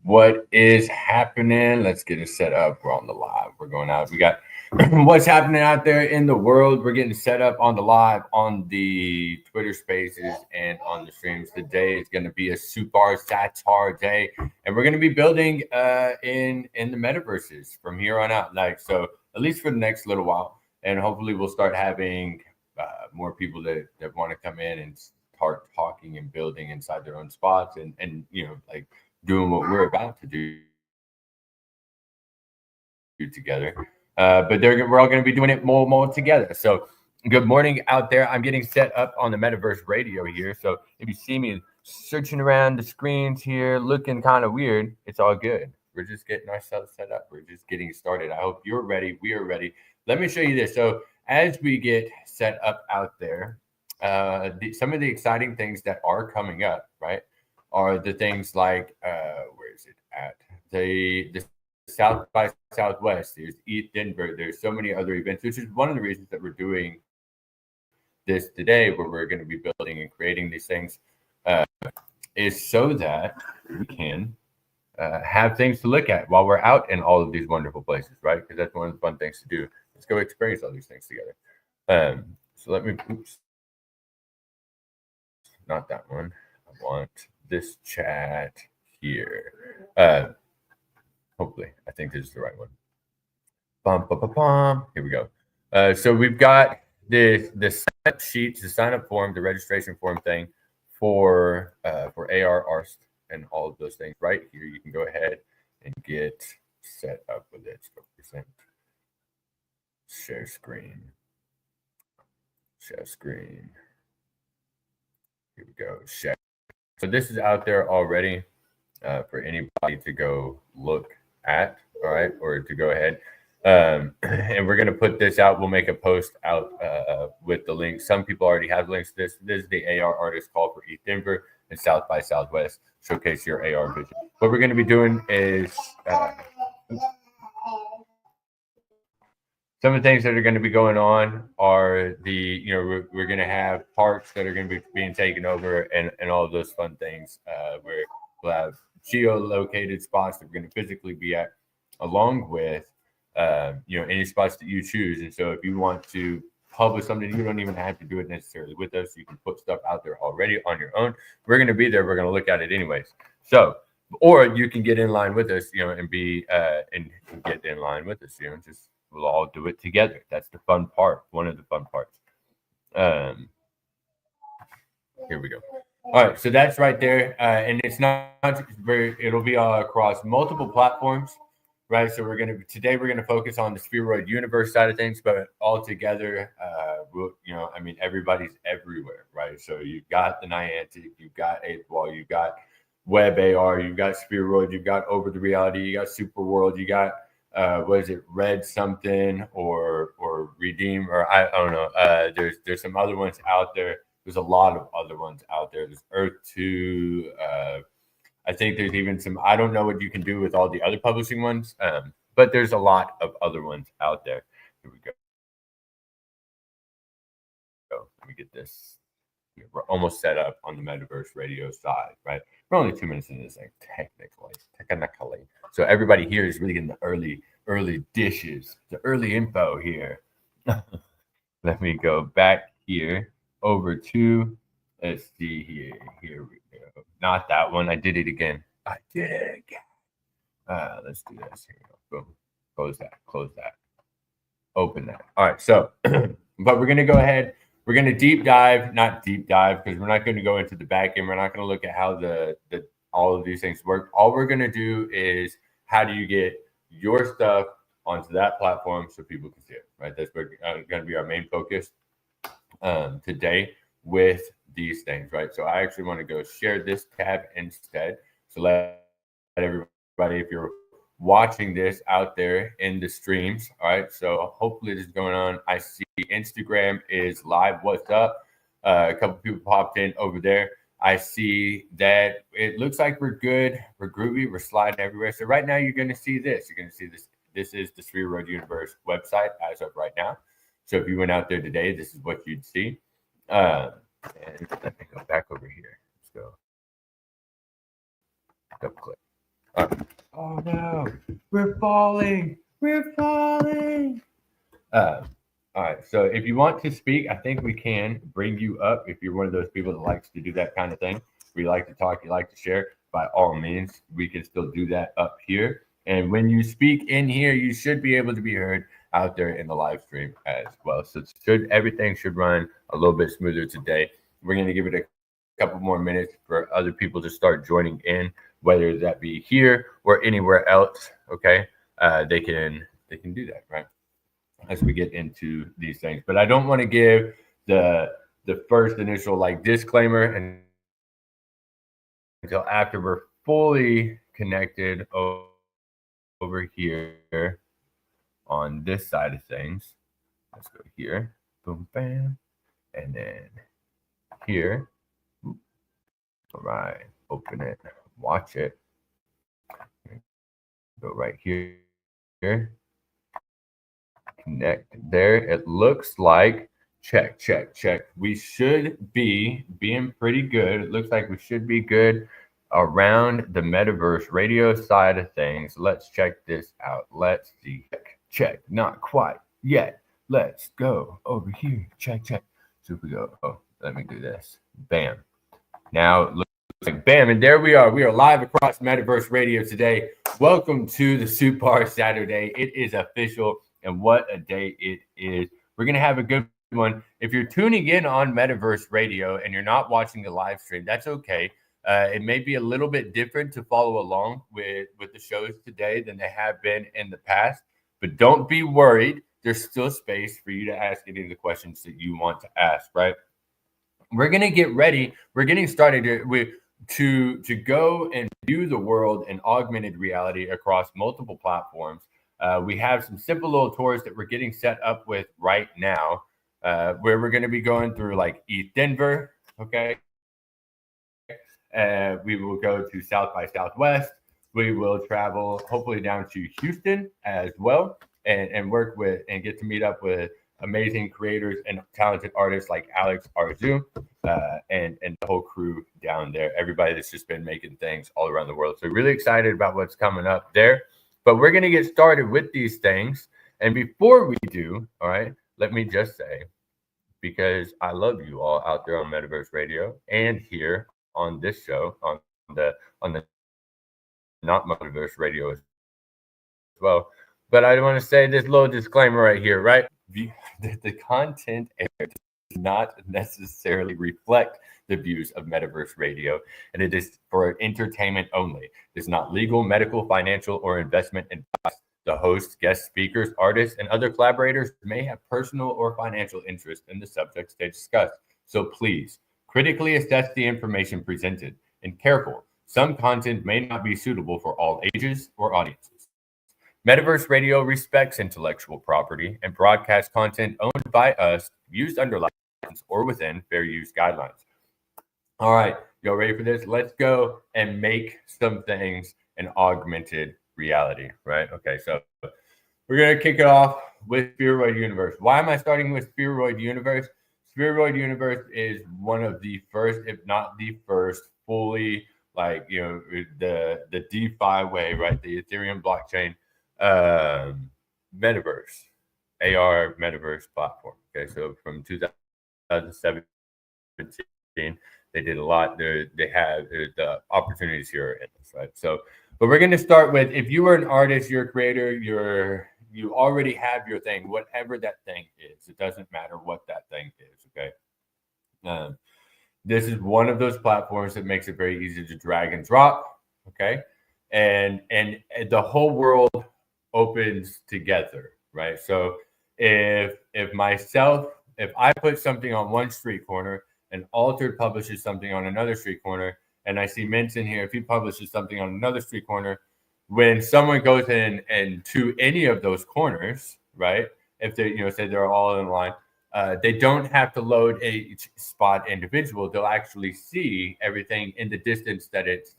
What is happening? Let's get it set up. We're on the live. We're going out. We got what's happening out there in the world. We're getting set up on the live, on the Twitter Spaces, and on the streams. Today is going to be a SupAR SatARday, and we're going to be building in the metaverses from here on out. Like so, at least for the next little while, and hopefully we'll start having more people that want to come in and start talking and building inside their own spots, and like doing what we're about to do together. But we're all going to be doing it more together. So good morning out there. I'm getting set up on the Metaverse Radio here. So if you see me searching around the screens here, looking kind of weird, it's all good. We're just getting ourselves set up. We're just getting started. I hope you're ready. We are ready. Let me show you this. So as we get set up out there, some of the exciting things that are coming up, right, are the things like where is it at? The South by Southwest. There's Denver. There's so many other events, which is one of the reasons that we're doing this today, where we're going to be building and creating these things, is so that we can have things to look at while we're out in all of these wonderful places, right? Because that's one of the fun things to do. Let's go experience all these things together. So let me, oops, not that one. I want this chat here. Hopefully, I think this is the right one. Here we go. So we've got the sign up sheets, the sign up form, the registration form thing for AR, ARST, and all of those things right here. You can go ahead and get set up with it. So present, share screen. Here we go. Share. So this is out there already for anybody to go look at, all right, or to go ahead. And we're going to put this out. We'll make a post out with the link. Some people already have links to this. This is the AR artist call for East Denver and South by Southwest. Showcase your AR vision. What we're going to be doing is some of the things that are going to be going on are we're going to have parks that are going to be being taken over and all of those fun things where we'll have geo-located spots that we're going to physically be at, along with any spots that you choose. And so if you want to publish something, you don't even have to do it necessarily with us. You can put stuff out there already on your own. We're going to be there. We're going to look at it anyways. So, or you can get in line with us, and be and get in line with us, just we'll all do it together. That's the fun part. One of the fun parts. Here we go. All right, so that's right there, and it's not very. It'll be across multiple platforms, right? So today we're gonna focus on the Spheroid Universe side of things, but all together, everybody's everywhere, right? So you've got the Niantic, you've got 8-Ball, you've got Web AR, you've got Spheroid, you've got Over the Reality, you got Super World, you got what is it, Red something or Redeem, or I don't know. There's some other ones out there. There's a lot of other ones out there. There's Earth 2. I think there's even some, I don't know what you can do with all the other publishing ones, but there's a lot of other ones out there. Here we go. Let me get this. We're almost set up on the Metaverse Radio side, right? We're only 2 minutes into this thing, technically. So everybody here is really getting the early dishes, the early info here. Let me go back here over to, let's see here. Here we go. Not that one. I did it again. Let's do this. Here we go. Boom. Close that. Open that. All right. So, but we're going to go ahead. We're going to not deep dive, because we're not going to go into the back end. We're not going to look at how the all of these things work. All we're going to do is, how do you get your stuff onto that platform so people can see it, right? That's going to be our main focus today with these things, right? So I actually want to go share this tab instead. So let everybody, if you're watching this out there in the streams, all right? So hopefully this is going on. I see Instagram is live. What's up? A couple people popped in over there. I see that it looks like we're good. We're groovy. We're sliding everywhere. So right now you're going to see this. You're going to see this. This is the Spheroid Universe website as of right now. So if you went out there today, this is what you'd see. And let me go back over here. Let's go. Double click. Oh no, we're falling. We're falling. All right. So if you want to speak, I think we can bring you up. If you're one of those people that likes to do that kind of thing, where you like to talk, you like to share, by all means, we can still do that up here. And when you speak in here, you should be able to be heard out there in the live stream as well. So everything should run a little bit smoother today. We're going to give it a couple more minutes for other people to start joining in, whether that be here or anywhere else. Okay, they can do that, right? As we get into these things. But I don't want to give the first initial like disclaimer until after we're fully connected over here on this side of things. Let's go here, boom, bam, and then here. All right, open it, watch it. Go right here. Connect there. It looks like check. We should be being pretty good. It looks like we should be good around the metaverse radio side of things. Let's check this out. Let's see. Check. Not quite yet. Let's go over here. Check. So we go. Oh, let me do this. Bam. Now it looks like bam, and there we are. We are live across Metaverse Radio today. Welcome to the SupAR SatARday. It is official, and what a day it is. We're going to have a good one. If you're tuning in on Metaverse Radio and you're not watching the live stream, that's okay. It may be a little bit different to follow along with the shows today than they have been in the past, but don't be worried. There's still space for you to ask any of the questions that you want to ask, right? We're going to get ready. We're getting started to go and view the world in augmented reality across multiple platforms. We have some simple little tours that we're getting set up with right now, where we're going to be going through like East Denver, okay? We will go to South by Southwest. We will travel hopefully down to Houston as well, and work with and get to meet up with amazing creators and talented artists like Alex Arzu, and the whole crew down there. Everybody that's just been making things all around the world. So really excited about what's coming up there. But we're going to get started with these things. And before we do, all right, let me just say, because I love you all out there on Metaverse Radio and here on this show, on the not Metaverse Radio as well. But I want to say this little disclaimer right here, right? The content aired does not necessarily reflect the views of Metaverse Radio, and it is for entertainment only. It is not legal, medical, financial, or investment advice. The hosts, guest speakers, artists, and other collaborators may have personal or financial interest in the subjects they discuss. So please critically assess the information presented and careful. Some content may not be suitable for all ages or audiences. Metaverse Radio respects intellectual property and broadcast content owned by us, used under license or within fair use guidelines. All right, y'all ready for this? Let's go and make some things an augmented reality, right? Okay, so we're going to kick it off with Spheroid Universe. Why am I starting with Spheroid Universe? Spheroid Universe is one of the first, if not the first, fully the DeFi way, right? The Ethereum blockchain metaverse, AR metaverse platform. Okay, so from 2017, they did a lot. They have the opportunities here are endless, right? So, but we're going to start with, if you are an artist, you're a creator, you already have your thing, whatever that thing is. It doesn't matter what that thing is. Okay. This is one of those platforms that makes it very easy to drag and drop. Okay. And the whole world opens together, right? So if I put something on one street corner and Altered publishes something on another street corner, and I see Mint in here, if he publishes something on another street corner, when someone goes in and to any of those corners, right? If they, say they're all in line, they don't have to load each spot individual. They'll actually see everything in the distance that it's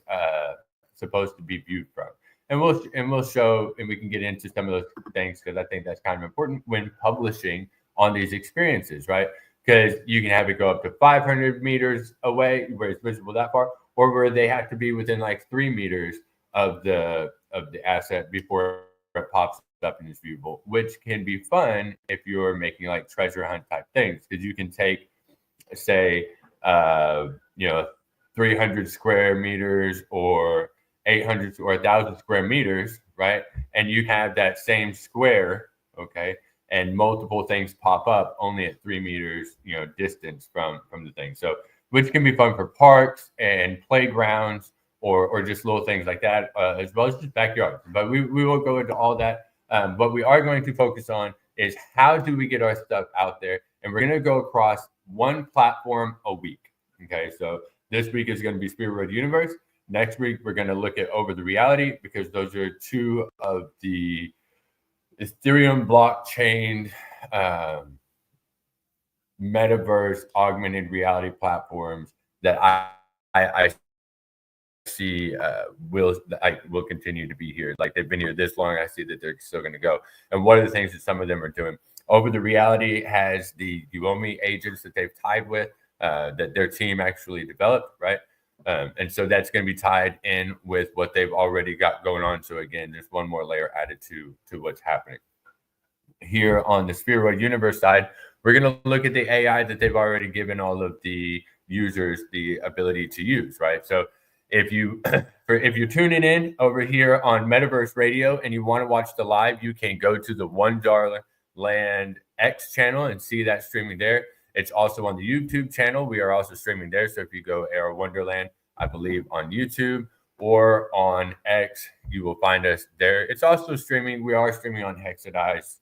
supposed to be viewed from. And we'll show, and we can get into some of those things, because I think that's kind of important when publishing on these experiences, right? Because you can have it go up to 500 meters away where it's visible that far, or where they have to be within like 3 meters of the asset before it pops up in this viewable, which can be fun if you're making like treasure hunt type things, because you can take, say, you know, 300 square meters or 800 or 1,000 square meters, right? And you have that same square, okay, and multiple things pop up only at 3 meters, you know, distance from the thing. So, which can be fun for parks and playgrounds, or just little things like that, as well as just backyards. But we will go into all that. What we are going to focus on is how do we get our stuff out there, and we're going to go across one platform a week. Okay, so this week is going to be Spheroid Universe. Next week, we're going to look at Over the Reality, because those are two of the Ethereum blockchain metaverse augmented reality platforms that I see will continue to be here. Like, they've been here this long. I see that they're still going to go. And one of the things that some of them are doing, Over the Reality has the Uomi agents that they've tied with, that their team actually developed, right? And so that's going to be tied in with what they've already got going on. So again, there's one more layer added to what's happening. Here on the Spheroid Universe side, we're going to look at the AI that they've already given all of the users the ability to use, right? So if you if you're tuning in over here on Metaverse Radio and you want to watch the live, you can go to the Wonderland X channel and see that streaming there. It's also on the YouTube channel. We are also streaming there. So if you go AR Wonderland, I believe, on YouTube or on X, you will find us there. It's also streaming. We are streaming on Hexadize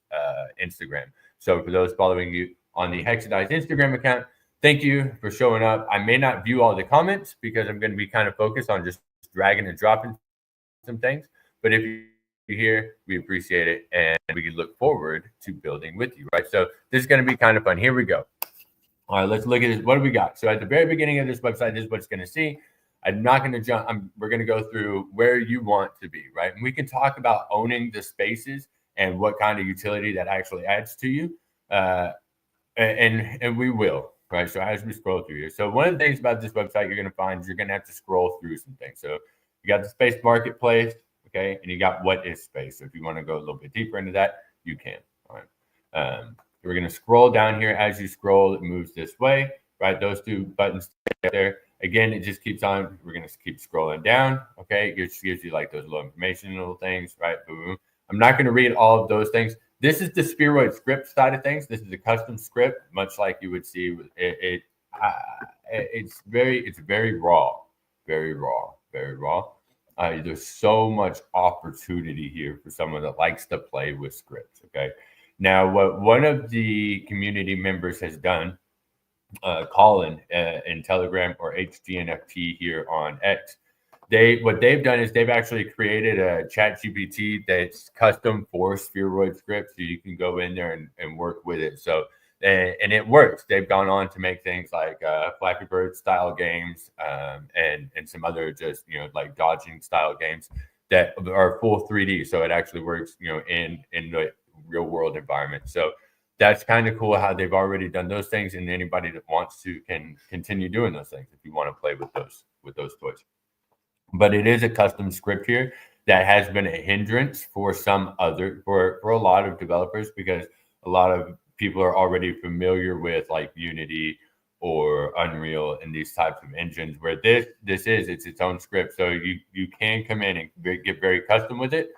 Instagram. So for those following you on the Hexadize Instagram account, thank you for showing up. I may not view all the comments because I'm going to be kind of focused on just dragging and dropping some things. But if you're here, we appreciate it. And we look forward to building with you, right? So this is going to be kind of fun. Here we go. All right, let's look at this. What do we got? So at the very beginning of this website, this is what it's going to see. I'm not going to jump. We're going to go through where you want to be, right? And we can talk about owning the spaces and what kind of utility that actually adds to you. And we will, right? So as we scroll through here. So one of the things about this website you're going to find is you're going to have to scroll through some things. So you got the space marketplace, okay? And you got what is space. So if you want to go a little bit deeper into that, you can, all right? We're going to scroll down here. As you scroll, it moves this way, right? Those two buttons there. Again, it just keeps on. We're going to keep scrolling down, okay? It just gives you like those little information, little things, right? Boom. I'm not going to read all of those things. This is the Spheroid script side of things. This is a custom script, much like you would see with it. It's very raw, very raw, very raw. There's so much opportunity here for someone that likes to play with scripts, okay? Now, what one of the community members has done, Colin in Telegram or HGNFT here on X, what they've done is they've actually created a chat GPT that's custom for Spheroid scripts, so you can go in there and work with it. So and it works. They've gone on to make things like Flappy Bird style games, and some other just, you know, like dodging style games that are full 3D. So it actually works, you know, in the real world environment. So that's kind of cool how they've already done those things, and anybody that wants to can continue doing those things if you want to play with those toys. But it is a custom script here that has been a hindrance for for a lot of developers, because a lot of people are already familiar with like Unity or Unreal and these types of engines, where it's its own script. So you can come in and get very custom with it.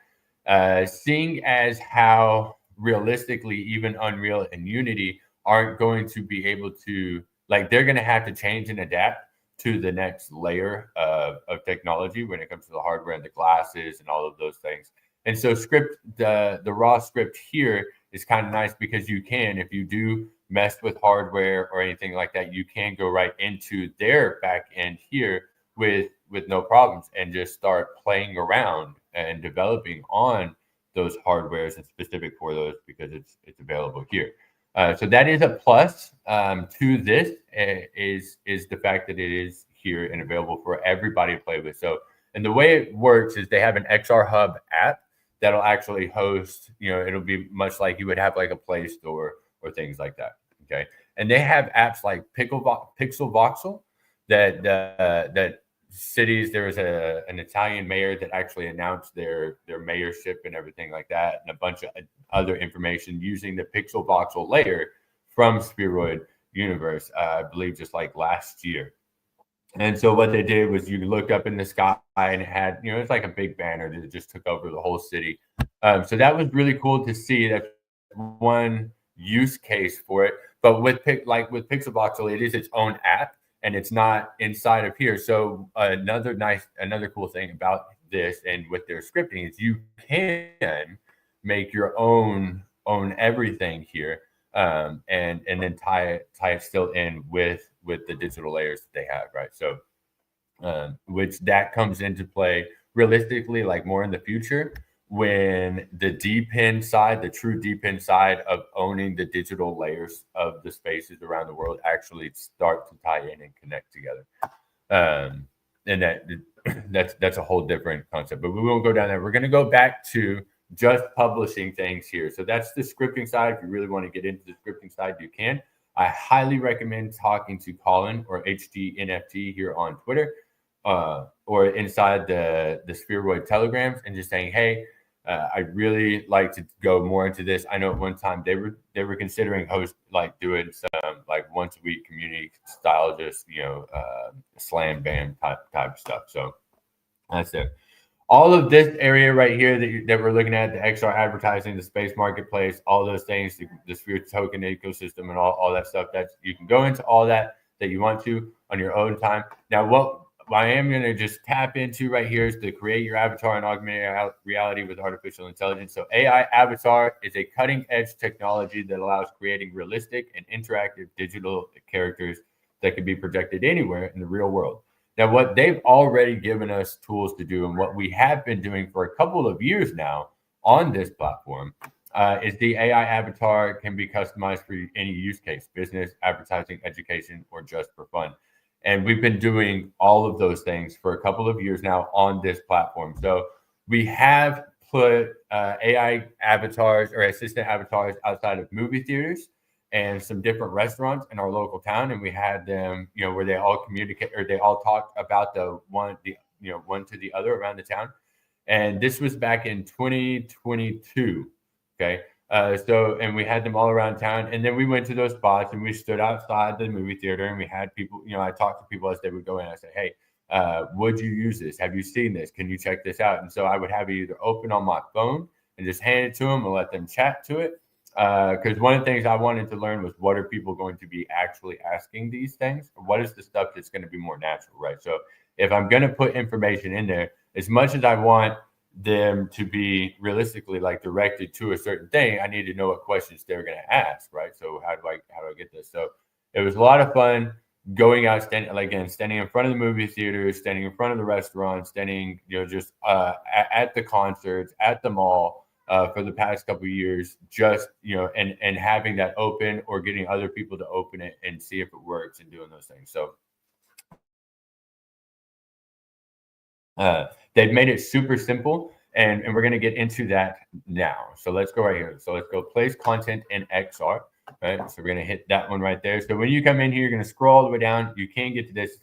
Seeing as how realistically even Unreal and Unity aren't going to be able to, like, they're going to have to change and adapt to the next layer of technology when it comes to the hardware and the glasses and all of those things. And so the raw script here is kind of nice, because you can, if you do mess with hardware or anything like that, you can go right into their back end here with no problems and just start playing around and developing on those hardwares and specific for those, because it's available here. So that is a plus to this, is the fact that it is here and available for everybody to play with. So, and the way it works is they have an XR Hub app that'll actually host, you know, it'll be much like you would have like a Play Store or things like that. Okay. And they have apps like Pixel Voxel that cities. There was an Italian mayor that actually announced their mayorship and everything like that, and a bunch of other information using the pixel voxel layer from Spheroid Universe, I believe just like last year. And so what they did was you looked up in the sky and it had, it's like a big banner that just took over the whole city. So that was really cool to see. That's one use case for it. But with with Pixel Voxel, it is its own app and it's not inside of here. So another cool thing about this and with their scripting is you can make your own everything here, and then tie it still in with the digital layers that they have, right? So which that comes into play realistically like more in the future when the DePIN side, the true DePIN side of owning the digital layers of the spaces around the world actually start to tie in and connect together. And that's a whole different concept, but we won't go down there. We're going to go back to just publishing things here. So that's the scripting side. If you really want to get into the scripting side, you can. I highly recommend talking to Colin or HDNFT here on Twitter, or inside the Spheroid Telegrams, and just saying, hey, I'd really like to go more into this. I know at one time they were considering doing some like once a week community style, just slam bam type stuff. So that's it. All of this area right here that we're looking at, the XR advertising, the space marketplace, all those things, the Sphere token ecosystem, and all that stuff. That you can go into all that you want to on your own time. Now, what I am going to just tap into right here is to create your avatar in augmented reality with artificial intelligence. So AI Avatar is a cutting edge technology that allows creating realistic and interactive digital characters that can be projected anywhere in the real world. Now, what they've already given us tools to do, and what we have been doing for a couple of years now on this platform, is the AI avatar can be customized for any use case: business, advertising, education, or just for fun. And we've been doing all of those things for a couple of years now on this platform. So we have put AI avatars or assistant avatars outside of movie theaters and some different restaurants in our local town, and we had them, where they all communicate or they all talk about one to the other around the town. And this was back in 2022. Okay. And we had them all around town, and then we went to those spots and we stood outside the movie theater and we had people, I talked to people as they would go in. I said, hey, would you use this? Have you seen this? Can you check this out? And so I would have it either open on my phone and just hand it to them and let them chat to it. Because one of the things I wanted to learn was, what are people going to be actually asking these things? What is the stuff that's going to be more natural, right? So if I'm going to put information in there, as much as I want them to be realistically like directed to a certain thing, I need to know what questions they're going to ask, right? So how do I get this? So it was a lot of fun going out, standing in front of the movie theaters, standing in front of the restaurants, standing, just at the concerts, at the mall. For the past couple of years, just, and having that open or getting other people to open it and see if it works and doing those things. So they've made it super simple, and we're going to get into that now. So let's go right here. So let's go place content in XR, right? So we're going to hit that one right there. So when you come in here, you're going to scroll all the way down. You can get to this.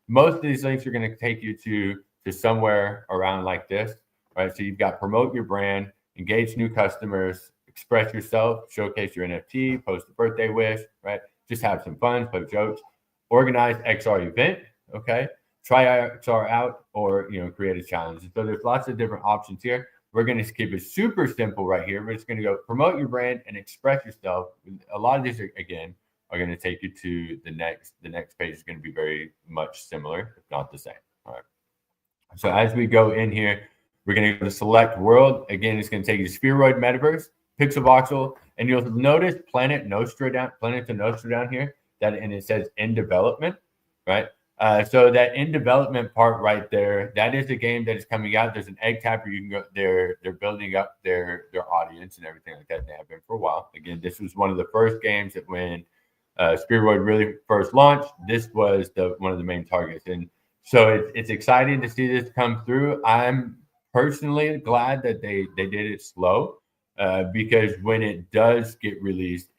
Most of these links are going to take you to somewhere around like this, right? So you've got promote your brand, engage new customers, express yourself, showcase your NFT, post a birthday wish, right? Just have some fun, play jokes, organize XR event, okay? Try XR out, or create a challenge. So there's lots of different options here. We're going to keep it super simple right here. We're just going to go promote your brand and express yourself. A lot of these are going to take you to the next page. Is going to be very much similar, if not the same. All right. So as we go in here, we're going to go to select world. Again, it's going to take you to Spheroid Metaverse, Pixel Voxel, and you'll notice Planet to Nostra down here. And it says in development, right? So that in development part right there, that is a game that is coming out. There's an egg tapper. You can go. They're building up their audience and everything like that. They have been for a while. Again, this was one of the first games that when Spheroid really first launched, this was one of the main targets. And so it's exciting to see this come through. I'm personally glad that they did it slow, because when it does get released,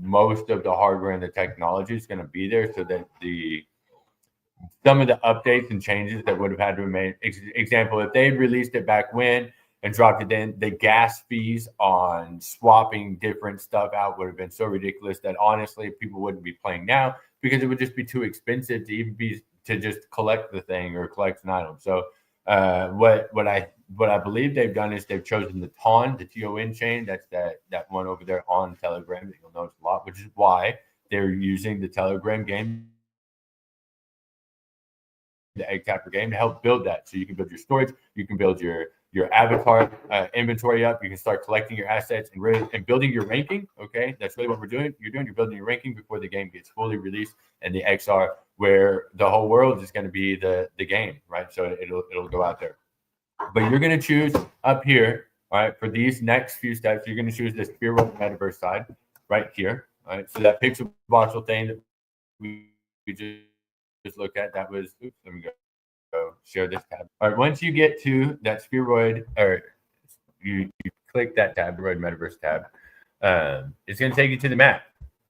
most of the hardware and the technology is going to be there, so that some of the updates and changes that would have had to be made. Example, if they had released it back when and dropped it in, the gas fees on swapping different stuff out would have been so ridiculous that honestly people wouldn't be playing now because it would just be too expensive to even be to just collect the thing or collect an item. So what I believe they've done is they've chosen the TON chain. That's that one over there on Telegram that you'll notice a lot, which is why they're using the Telegram game, the egg tapper game, to help build that. So you can build your storage, you can build your avatar inventory up, you can start collecting your assets and building your ranking. Okay, that's really what we're doing. You're building your ranking before the game gets fully released and the XR, where the whole world is going to be the game, right? So it'll go out there. But you're going to choose up here, all right, for these next few steps, you're going to choose this Spheroid Metaverse side right here, all right? So that pixel voxel thing that we just looked at, that was, oops, let me go share this tab. All right, once you get to that Spheroid, or you click that tab, Spheroid Metaverse tab, it's going to take you to the map,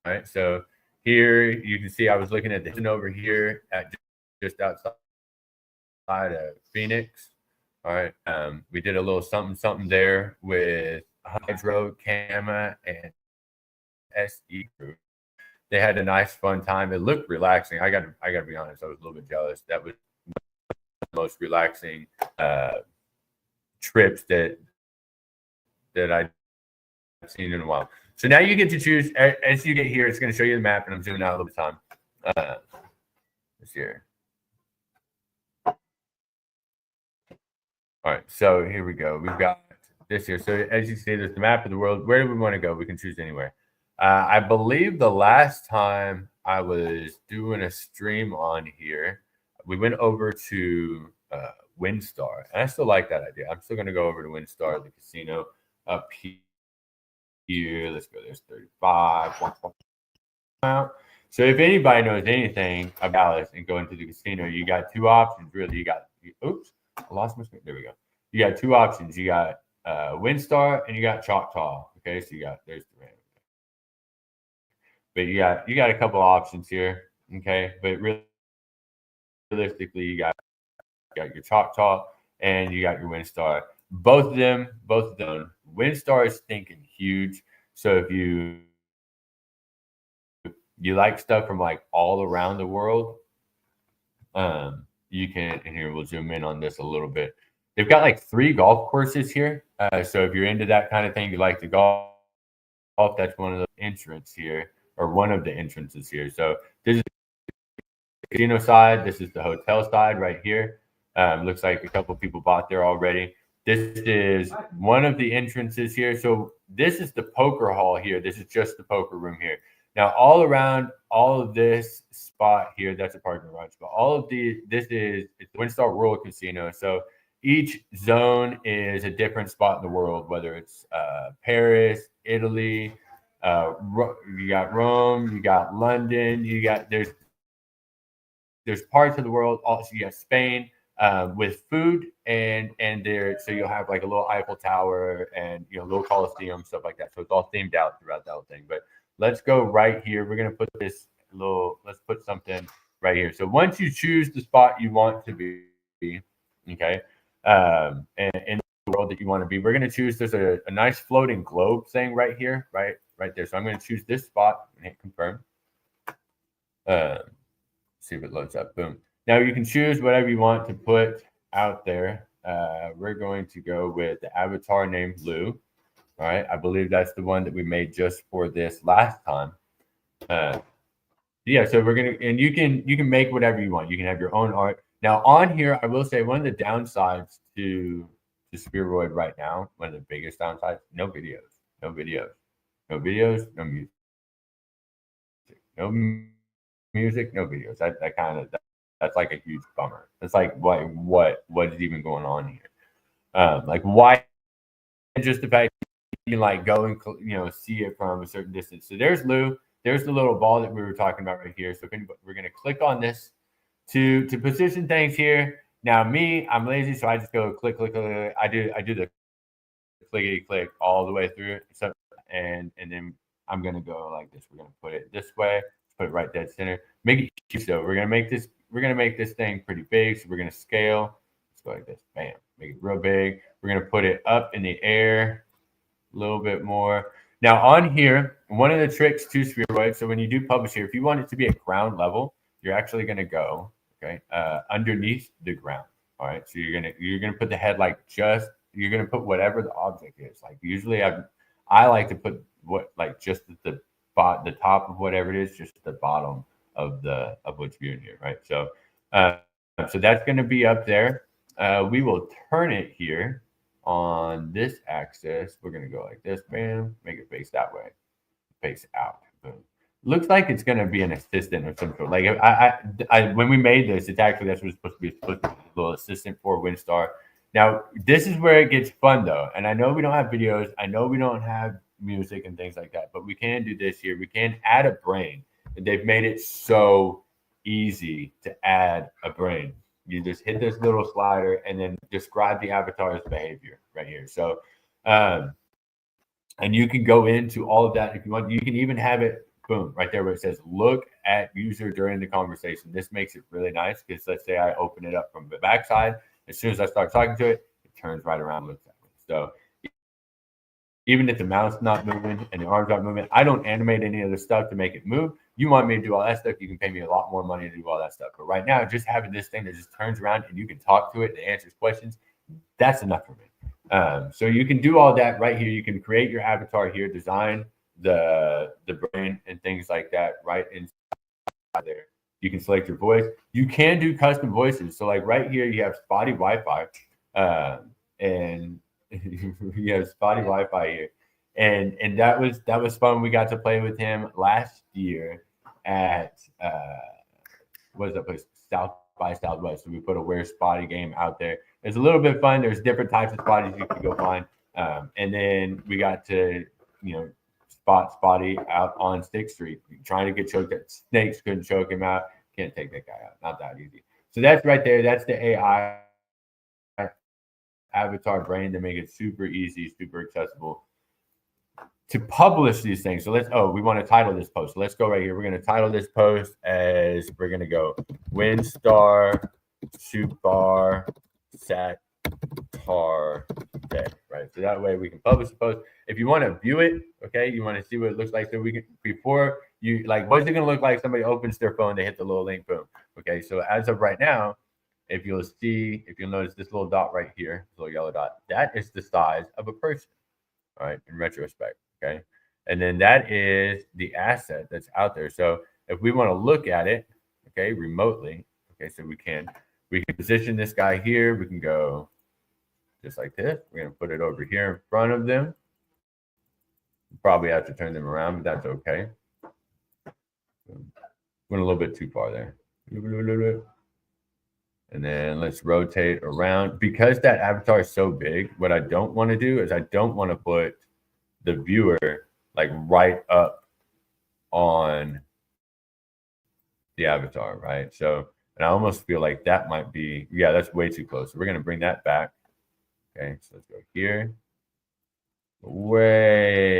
all right? So here you can see I was looking at this and over here at just outside of Phoenix. All right. We did a little something there with Hydro, Kama, and SE Group. They had a nice, fun time. It looked relaxing. I got to be honest. I was a little bit jealous. That was the most relaxing trips that I've seen in a while. So now you get to choose. As you get here, it's going to show you the map, and I'm zooming out a little bit of time. This here. All right, so here we go. We've got this here. So as you see, there's the map of the world. Where do we want to go? We can choose anywhere. I believe the last time I was doing a stream on here, we went over to WinStar. And I still like that idea. I'm still going to go over to WinStar, the casino up here. Let's go. There's 35. So if anybody knows anything about this and going to the casino, you got two options, really. You got, oops. I lost my screen. There we go. You got two options. You got WinStar and you got Choctaw. Okay, so there's the random. But you got a couple options here. Okay, but realistically, you got your Choctaw and you got your WinStar. Both of them. WinStar is thinking huge. So if you like stuff from like all around the world, you can, and here we'll zoom in on this a little bit. They've got like 3 golf courses here. So if you're into that kind of thing, you like the golf, that's one of the entrances here, or one of the entrances here. So this is the casino side. This is the hotel side right here. Looks like a couple people bought there already. This is one of the entrances here. So this is the poker hall here. This is just the poker room here. Now, all around all of this spot here, that's a parking garage, but all of it's the WinStar World Casino. So each zone is a different spot in the world, whether it's Paris, Italy, you got Rome, you got London, there's parts of the world. Also, you got Spain with food and there. So you'll have like a little Eiffel Tower and little Colosseum, stuff like that. So it's all themed out throughout the whole thing. But let's go right here. We're going to put let's put something right here. So once you choose the spot you want to be, okay, and in the world that you want to be, we're going to choose, there's a nice floating globe thing right here, right there. So I'm going to choose this spot and hit confirm. See if it loads up. Boom. Now you can choose whatever you want to put out there. We're going to go with the avatar named Lou. All right, I believe that's the one that we made just for this last time. Yeah, so we're gonna, and you can make whatever you want. You can have your own art. Now on here, I will say one of the downsides to Spheroid right now, one of the biggest downsides, no videos, no music, no videos. That's like a huge bummer. It's like what is even going on here? Like why just the fact you can like go and see it from a certain distance. So there's Lou. There's the little ball that we were talking about right here. So if anybody, we're going to click on this to position things here. Now I'm lazy, so I just go click. I do the clickety click all the way through. So and then I'm going to go like this. We're going to put it this way. Put it right dead center. Make it huge though. We're going to make this we're gonna make this thing pretty big. So we're gonna scale. Let's go like this. Bam. Make it real big. We're gonna put it up in the air a little bit more. Now on here, one of the tricks to Spheroid. So when you do publish here, if you want it to be at ground level, you're actually gonna go underneath the ground. All right. So you're gonna put the head like you're gonna put whatever the object is. Like usually I like to put just the top of whatever it is, just the bottom of what's viewing here, right? So so that's going to be up there. We will turn it here on this axis. We're going to go like this, bam, make it face that way, face out. Boom. Looks like it's going to be an assistant of some sort. Like when we made this, that's what it's supposed to be. It's supposed to be a little assistant for WinStar. Now, this is where it gets fun, though. And I know we don't have videos. I know we don't have music and things like that, but we can do this here. We can add a brain. And they've made it so easy to add a brain. You just hit this little slider and then describe the avatar's behavior right here. So, and you can go into all of that if you want. You can even have it, boom, right there where it says, look at user during the conversation. This makes it really nice because let's say I open it up from the backside. As soon as I start talking to it, it turns right around and looks at me. So even if the mouth's not moving and the arms aren't moving, I don't animate any of the stuff to make it move. You want me to do all that stuff, you can pay me a lot more money to do all that stuff. But right now, just having this thing that just turns around and you can talk to it and it answers questions, that's enough for me. So you can do all that right here. You can create your avatar here, design the brain and things like that right inside there. You can select your voice. You can do custom voices. So like right here, you have spotty Wi-Fi, and you have spotty Wi-Fi here, and that was fun. We got to play with him last year at what is that place? South by Southwest. So we put a Where's Spotty game out there. It's a little bit fun. There's different types of spotties you can go find, and then we got to spot Spotty out on Stick Street, trying to get choked out. Snakes couldn't choke him out. Can't take that guy out. Not that easy. So that's right there. That's the AI avatar brain to make it super easy, super accessible to publish these things. So we want to title this post. So let's go right here. We're going to title this post as we're going to go WinStar SupAR SatARday, right? So that way we can publish the post. If you want to view it, okay, you want to see what it looks like. So we can, before you, like, what's it going to look like? Somebody opens their phone, they hit the little link, boom. Okay, so as of right now, if you'll notice this little dot right here, this little yellow dot, that is the size of a person, all right, in retrospect, okay? And then that is the asset that's out there. So if we want to look at it, okay, remotely, okay, so we can position this guy here. We can go just like this. We're going to put it over here in front of them. Probably have to turn them around, but that's okay. Went a little bit too far there. And then let's rotate around. Because that avatar is so big, what I don't want to do is I don't want to put the viewer like right up on the avatar, right? So, and I almost feel like that might be, yeah, that's way too close. So we're going to bring that back. Okay, so let's go here. Way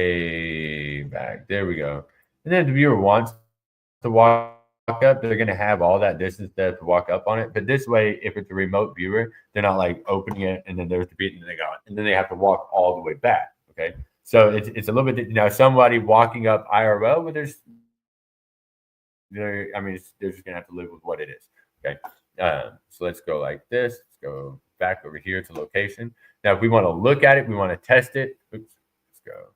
back. There we go. And then if the viewer wants to walk up, they're going to have all that distance there to walk up on it. But this way, if it's a remote viewer, they're not like opening it and then there's the beat and they go, and then they have to walk all the way back. Okay, so it's a little bit, somebody walking up IRL, but they're just going to have to live with what it is. Okay, so let's go like this. Let's go back over here to location. Now, if we want to look at it, we want to test it. Oops, let's go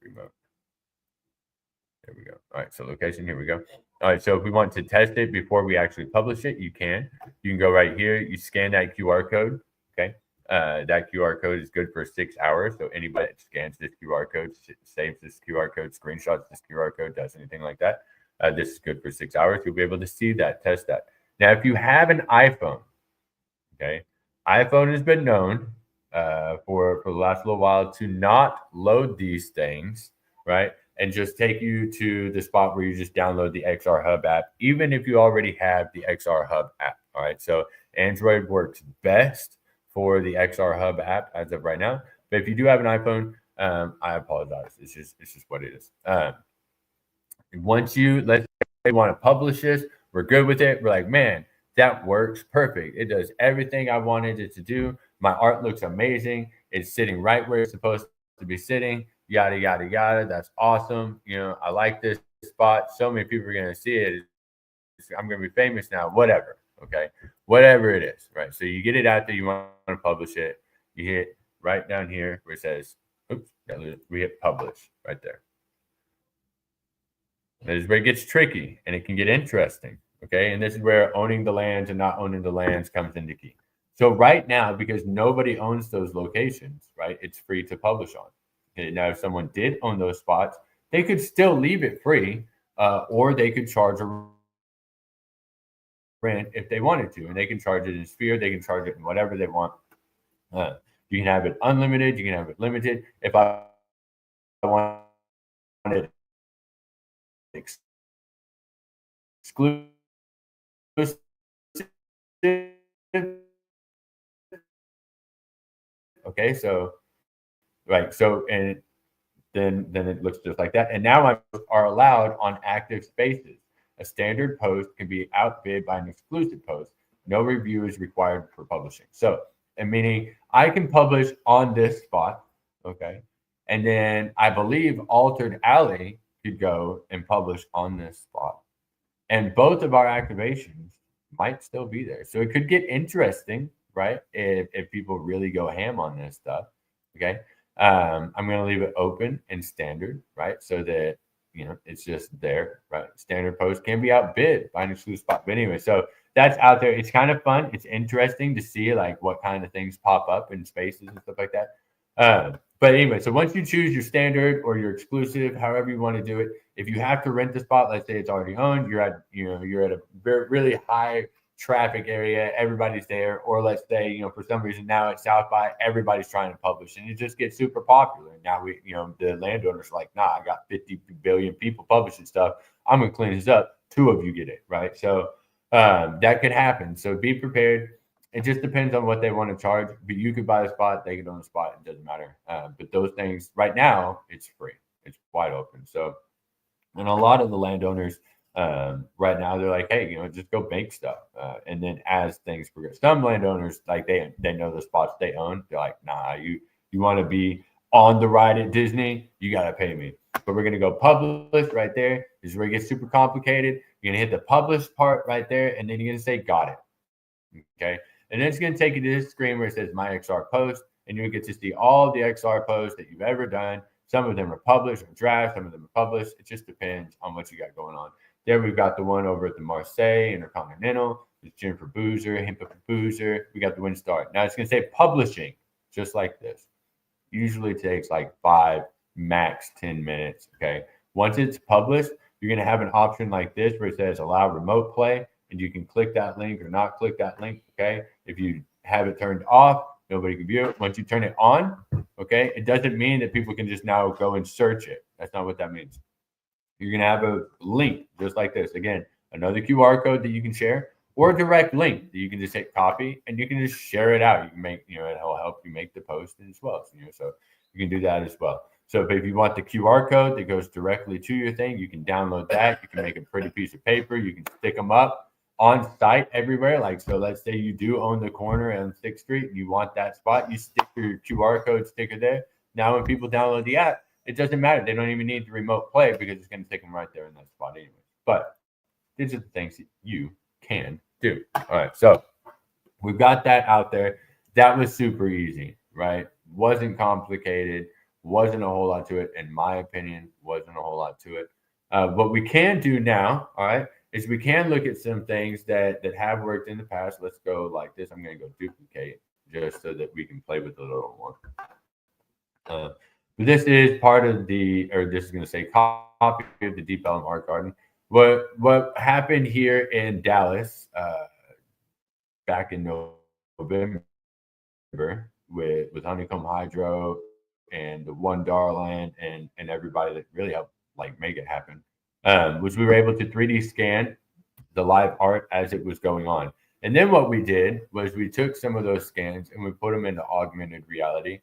remote. There we go. All right, so location, here we go. All right, so if we want to test it before we actually publish it, you can. You can go right here. You scan that QR code, okay? That QR code is good for 6 hours. So anybody that scans this QR code, saves this QR code, screenshots this QR code, does anything like that, this is good for 6 hours. You'll be able to see that, test that. Now, if you have an iPhone, okay, iPhone has been known for the last little while to not load these things, right? And just take you to the spot where you just download the XR Hub app, even if you already have the XR Hub app, all right? So Android works best for the XR Hub app as of right now. But if you do have an iPhone, I apologize. It's just what it is. Once let's say you want to publish this, We're good with it. We're like, man, that works perfect. It does everything I wanted it to do. My art looks amazing. It's sitting right where it's supposed to be sitting. Yada yada yada. That's awesome. I like this spot. So many people are gonna see it. I'm gonna be famous now. Whatever. Okay. Whatever it is. Right. So you get it out there. You want to publish it. You hit right down here where it says, oops, we hit publish right there. This is where it gets tricky and it can get interesting. Okay. And this is where owning the lands and not owning the lands comes into key. So right now, because nobody owns those locations, right, it's free to publish on. Okay, now, if someone did own those spots, they could still leave it free, or they could charge a rent if they wanted to, and they can charge it in Sphere, they can charge it in whatever they want. You can have it unlimited, you can have it limited. If I wanted exclusive, okay, so right, so and then it looks just like that. And now are allowed on active spaces. A standard post can be outbid by an exclusive post. No review is required for publishing. So, and meaning I can publish on this spot, okay, and then I believe Altered Alley could go and publish on this spot, and both of our activations might still be there. So it could get interesting, right? If people really go ham on this stuff, okay. I'm going to leave it open and standard, right? So that, it's just there, right? Standard post can be outbid by an exclusive spot. But anyway, so that's out there. It's kind of fun. It's interesting to see like what kind of things pop up in spaces and stuff like that. But anyway, so once you choose your standard or your exclusive, however you want to do it, if you have to rent the spot, let's say it's already owned, you're at a very, really high traffic area, everybody's there, or let's say, for some reason now at South by, everybody's trying to publish and it just gets super popular. And now the landowners are like, nah, I got 50 billion people publishing stuff. I'm gonna clean this up. 2 of you get it, right? So that could happen. So be prepared. It just depends on what they want to charge. But you could buy the spot, they could own the spot, it doesn't matter. But those things right now, it's free. It's wide open. So, and a lot of the landowners right now, they're like, hey, just go bank stuff. And then as things progress, some landowners, like they know the spots they own. They're like, nah, you want to be on the ride at Disney, you got to pay me. But we're going to go publish right there. This is where it gets super complicated. You're going to hit the publish part right there. And then you're going to say, got it. Okay. And then it's going to take you to this screen where it says my XR post. And you'll get to see all the XR posts that you've ever done. Some of them are published or draft. Some of them are published. It just depends on what you got going on. There we've got the one over at the Marseille Intercontinental. It's Jennifer Boozer, Himpa Boozer. We got the win start. Now it's going to say publishing, just like this. Usually takes like 5, max 10 minutes. Okay. Once it's published, you're going to have an option like this where it says allow remote play, and you can click that link or not click that link. Okay. If you have it turned off, nobody can view it. Once you turn it on, okay, it doesn't mean that people can just now go and search it. That's not what that means. You're going to have a link just like this. Again, another QR code that you can share, or a direct link that you can just hit copy and you can just share it out. You can make, it'll help you make the post as well. So you can do that as well. So if you want the QR code that goes directly to your thing, you can download that. You can make a pretty piece of paper. You can stick them up on site everywhere. Like, so let's say you do own the corner on 6th Street and you want that spot, you stick your QR code sticker there. Now when people download the app, it doesn't matter. They don't even need the remote play because it's going to take them right there in that spot anyway. But these are the things that you can do. All right. So we've got that out there. That was super easy, right? Wasn't complicated. Wasn't a whole lot to it. In my opinion, wasn't a whole lot to it. What we can do now, all right, is we can look at some things that have worked in the past. Let's go like this. I'm going to go duplicate just so that we can play with the little one. But this is part of this is going to say copy of the Deep Ellum Art Garden. What happened here in Dallas back in November with Honeycomb Hydro and the One Darland and everybody that really helped like make it happen, was we were able to 3D scan the live art as it was going on. And then what we did was we took some of those scans and we put them into augmented reality.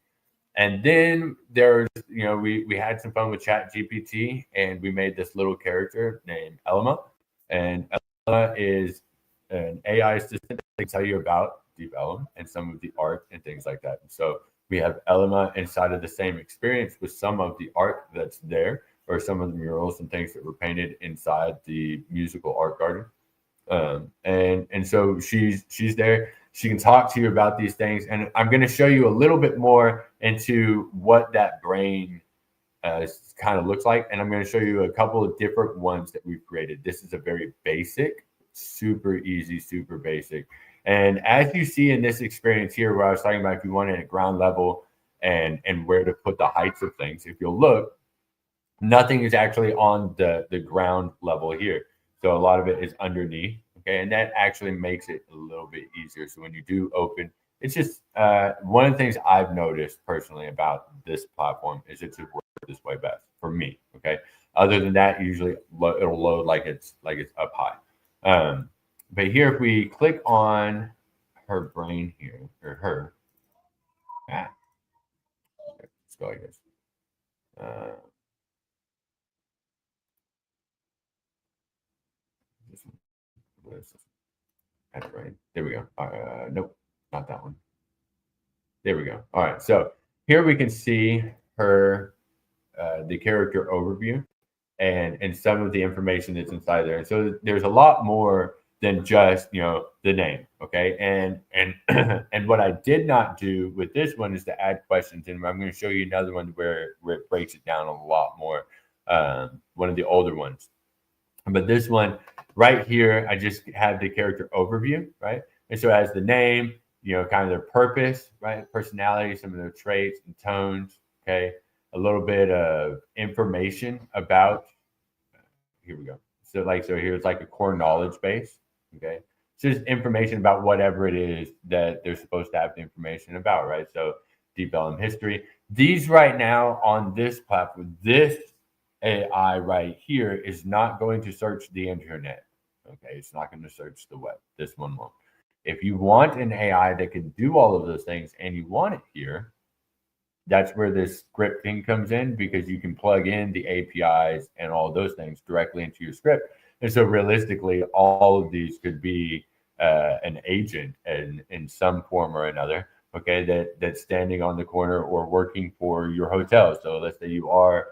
And then there's, we had some fun with Chat GPT and we made this little character named Elma. And is an AI assistant that can tell you about DeepIn and some of the art and things like that. And so we have Elima inside of the same experience with some of the art that's there, or some of the murals and things that were painted inside the musical art garden. And so she's there. She can talk to you about these things, and I'm going to show you a little bit more into what that brain kind of looks like, and I'm going to show you a couple of different ones that we've created. This is a very basic, super easy, super basic. And as you see in this experience here, where I was talking about if you want it at ground level and where to put the heights of things, if you'll look, nothing is actually on the ground level here. So a lot of it is underneath. Okay. And that actually makes it a little bit easier. So when you do open, it's just one of the things I've noticed personally about this platform is it should work this way best for me. Okay. Other than that, usually it'll load like it's up high. But here, if we click on her brain here, or her, let's go like this. Right. There we go. Nope, not that one. There we go. All right. So here we can see her, the character overview, and some of the information that's inside there. And so there's a lot more than just the name. Okay. And and what I did not do with this one is to add questions. And I'm going to show you another one where it breaks it down a lot more. One of the older ones. But this one right here, I just have the character overview, right? And so it has the name, kind of their purpose, right? Personality, some of their traits and tones, okay? A little bit of information about, here we go. So here's like a core knowledge base, okay? So just information about whatever it is that they're supposed to have the information about, right? So DeepIn history. These right now on this platform, this AI right here is not going to search the internet. Okay, it's not going to search the web. This one won't. If you want an AI that can do all of those things and you want it here, that's where this scripting comes in, because you can plug in the APIs and all those things directly into your script. And so realistically, all of these could be an agent in some form or another. Okay, that's standing on the corner or working for your hotel. So let's say you are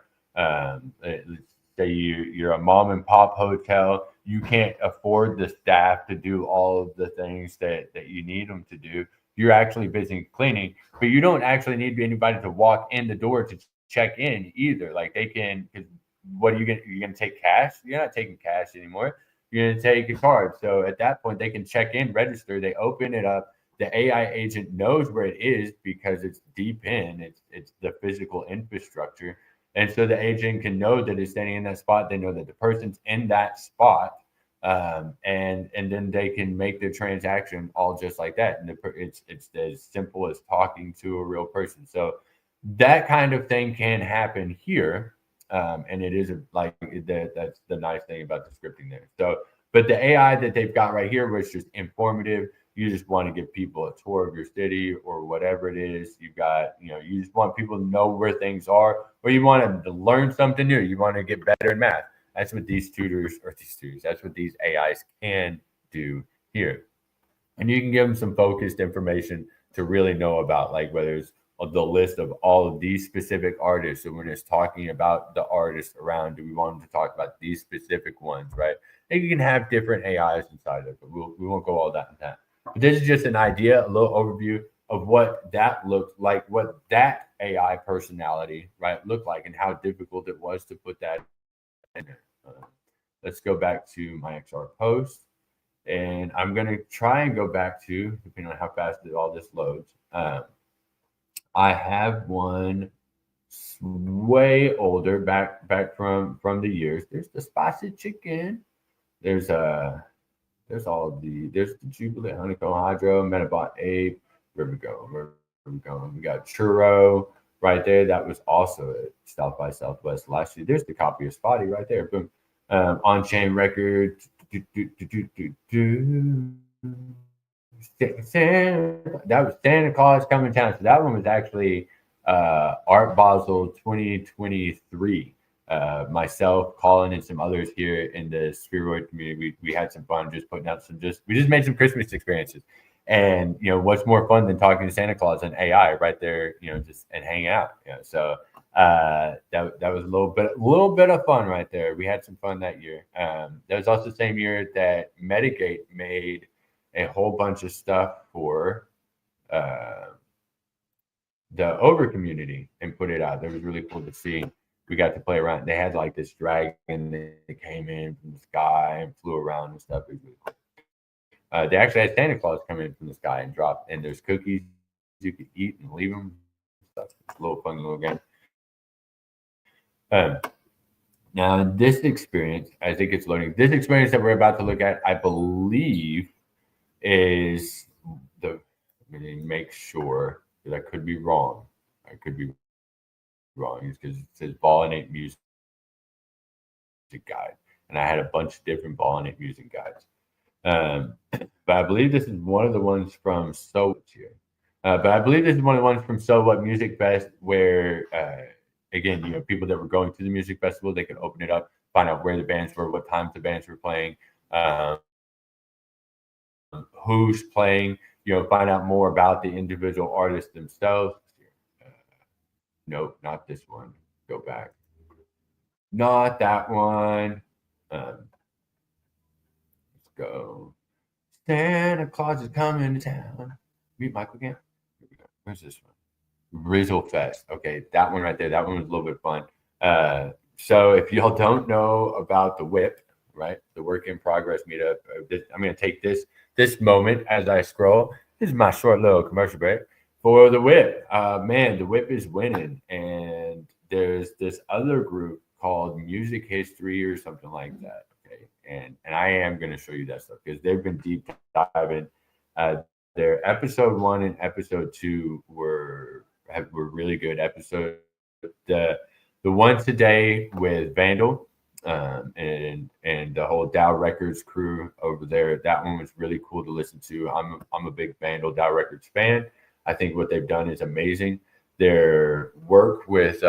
say you're a mom and pop hotel, you can't afford the staff to do all of the things that you need them to do. You're actually busy cleaning, but you don't actually need anybody to walk in the door to check in either. Like they can, because what are you're gonna take cash? You're not taking cash anymore. You're gonna take a card. So at that point, they can check in, register, they open it up. The AI agent knows where it is because it's DePIN. It's the physical infrastructure. And so the agent can know that it's standing in that spot. They know that the person's in that spot, and then they can make the transaction all just like that. And it's as simple as talking to a real person. So that kind of thing can happen here, and it is that's the nice thing about the scripting there. So, but the AI that they've got right here was just informative. You just want to give people a tour of your city or whatever it is. You've got, you just want people to know where things are, or you want them to learn something new. You want to get better in math. That's what these tutors, that's what these AIs can do here. And you can give them some focused information to really know about, like whether it's the list of all of these specific artists. So when it's talking about the artists around, do we want them to talk about these specific ones, right? And you can have different AIs inside of it, but we won't go all that in that. But this is just an idea, a little overview of what that looked like, what that AI personality, right, looked like, and how difficult it was to put that in there. Let's go back to my XR post, and I'm going to try and go back to, depending on how fast all this loads. I have one way older, back from the years. There's the spicy chicken. There's the Jubilant Honeycomb Hydro, Metabot Ape. Where we go? We got Churro right there. That was also at South by Southwest last year. There's the copy of Spotty right there. Boom. On-chain record. That was Santa Claus Coming to Town. So that one was actually Art Basel 2023. myself, Colin, and some others here in the Spheroid community, we had some fun just putting out we just made some Christmas experiences. And what's more fun than talking to Santa Claus and AI right there, just and hanging out. So that was a little bit of fun right there. We had some fun that year. That was also the same year that Medigate made a whole bunch of stuff for the Over community and put it out. That was really cool to see. We got to play around. They had like this dragon that came in from the sky and flew around and stuff. It was really cool. They actually had Santa Claus come in from the sky and drop, and there's cookies you could eat and leave them. Stuff. It's a little fun little game. Now, this experience, I think it's loading. This experience that we're about to look at, I believe, is the. Let me make sure that I could be wrong. I could be wrong because it says Ball and 8 music guide, and I had a bunch of different Ball and 8 music guides. But I believe this is one of the ones from So What Music Fest, where again, people that were going to the music festival, they could open it up, find out where the bands were, what times the bands were playing, who's playing, find out more about the individual artists themselves. Nope, not this one. Go back. Not that one. Let's go. Santa Claus is coming to town. Meet Michael again. Here we go. Where's this one? Rizzle Fest. Okay, that one right there. That one was a little bit fun. So if y'all don't know about the WIP, right, the Work in Progress meetup, I'm going to take this moment as I scroll. This is my short little commercial break for the WIP. Man, the WIP is winning, and there's this other group called Music History or something like that. Okay, and I am going to show you that stuff because they've been deep diving. Their episode 1 and episode 2 were really good episodes. The one today with Vandal and the whole Dow Records crew over there, that one was really cool to listen to. I'm a big Vandal Dow Records fan. I think what they've done is amazing. Their work with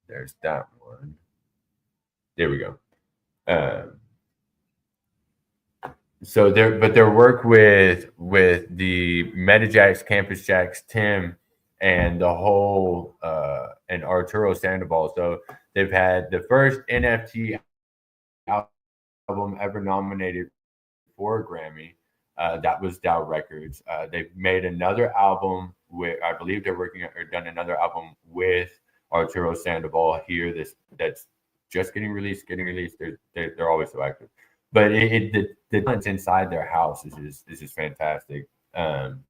there's that one. There we go. So their work with the MetaJax, Campus Jacks, Tim, and the whole and Arturo Sandoval. So they've had the first NFT album ever nominated for a Grammy. That was Dow Records. They've made another album with, I believe they're working or done another album with Arturo Sandoval here. That's just getting released. They're always so active. But the talent inside their house is just fantastic. And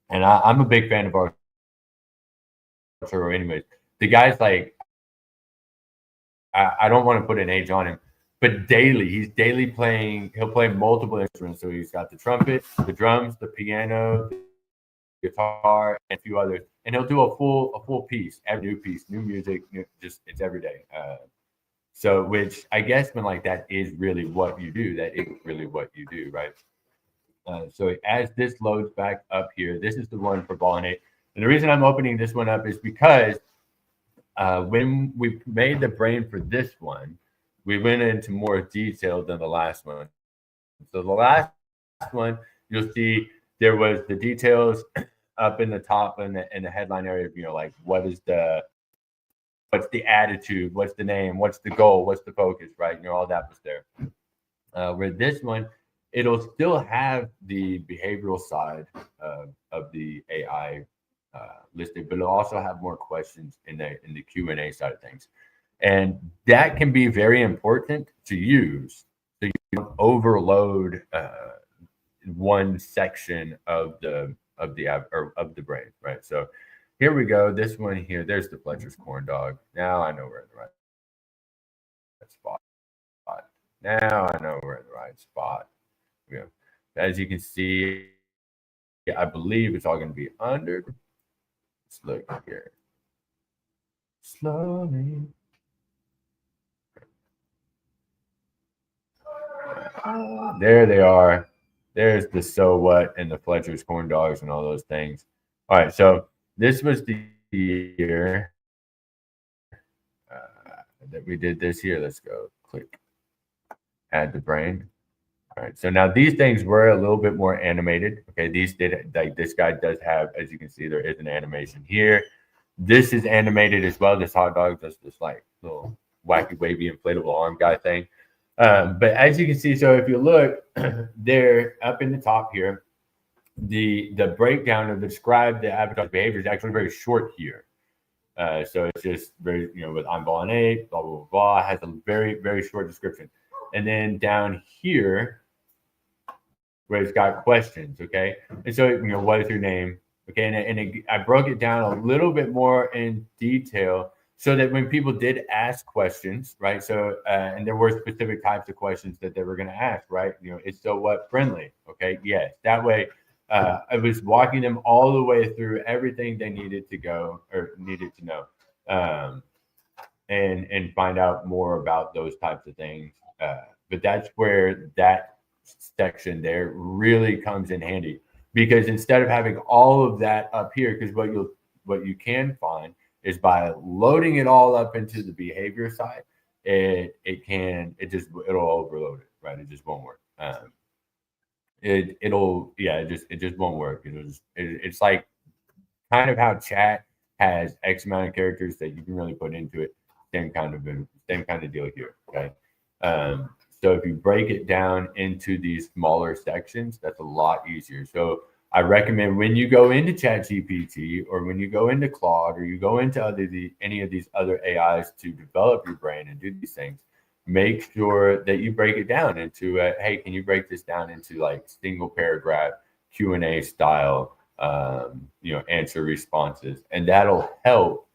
I'm a big fan of Arturo anyways. The guy's like, I don't want to put an age on him, but he's daily playing. He'll play multiple instruments. So he's got the trumpet, the drums, the piano, the guitar, and a few others. And he'll do a full piece, every new piece, new music, it's every day. So, which I guess when like that is really what you do, right? So as this loads back up here, this is the one for Ball and 8. And the reason I'm opening this one up is because when we made the brain for this one, we went into more detail than the last one. So the last one, you'll see there was the details up in the top in the headline area of, like what's the attitude, what's the name, what's the goal, what's the focus, right? All that was there. With this one, it'll still have the behavioral side of the AI listed, but it'll also have more questions in the Q&A side of things. And that can be very important to use so you don't overload one section of the brain, right? So here we go. This one here, there's the Fletcher's corn dog. Now I know we're in the right spot. Now I know we're in the right spot. Yeah. As you can see, I believe it's all going to be under. Let's look here. Slowly. There they are. There's the So What and the Fletcher's corn dogs and all those things. All right, so this was the year that we did this here. Let's go click add the brain. All right, so now these things were a little bit more animated. Okay, these did, like this guy does have, as you can see, there is an animation here. This is animated as well. This hot dog does this like little wacky wavy inflatable arm guy thing. But as you can see, so if you look there up in the top here, the breakdown of describe the avatar's behavior is actually very short here. So it's just very, with I'm ball and A, blah, blah, blah, has a very, very short description. And then down here, where it's got questions, okay? And so, what is your name? Okay, and I broke it down a little bit more in detail so that when people did ask questions, right? So, and there were specific types of questions that they were going to ask, right? It's so what friendly, okay? Yes, that way I was walking them all the way through everything they needed to go or needed to know, and find out more about those types of things. But that's where that section there really comes in handy, because instead of having all of that up here, because what you can find is by loading it all up into the behavior side, it'll overload it, right? It just won't work. It just won't work. It's like kind of how chat has X amount of characters that you can really put into it. Same kind of deal here. Okay. So if you break it down into these smaller sections, that's a lot easier. So I recommend when you go into ChatGPT or when you go into Claude or you go into any of these other AIs to develop your brain and do these things, make sure that you break it down into, hey, can you break this down into like single paragraph Q&A style, answer responses, and that'll help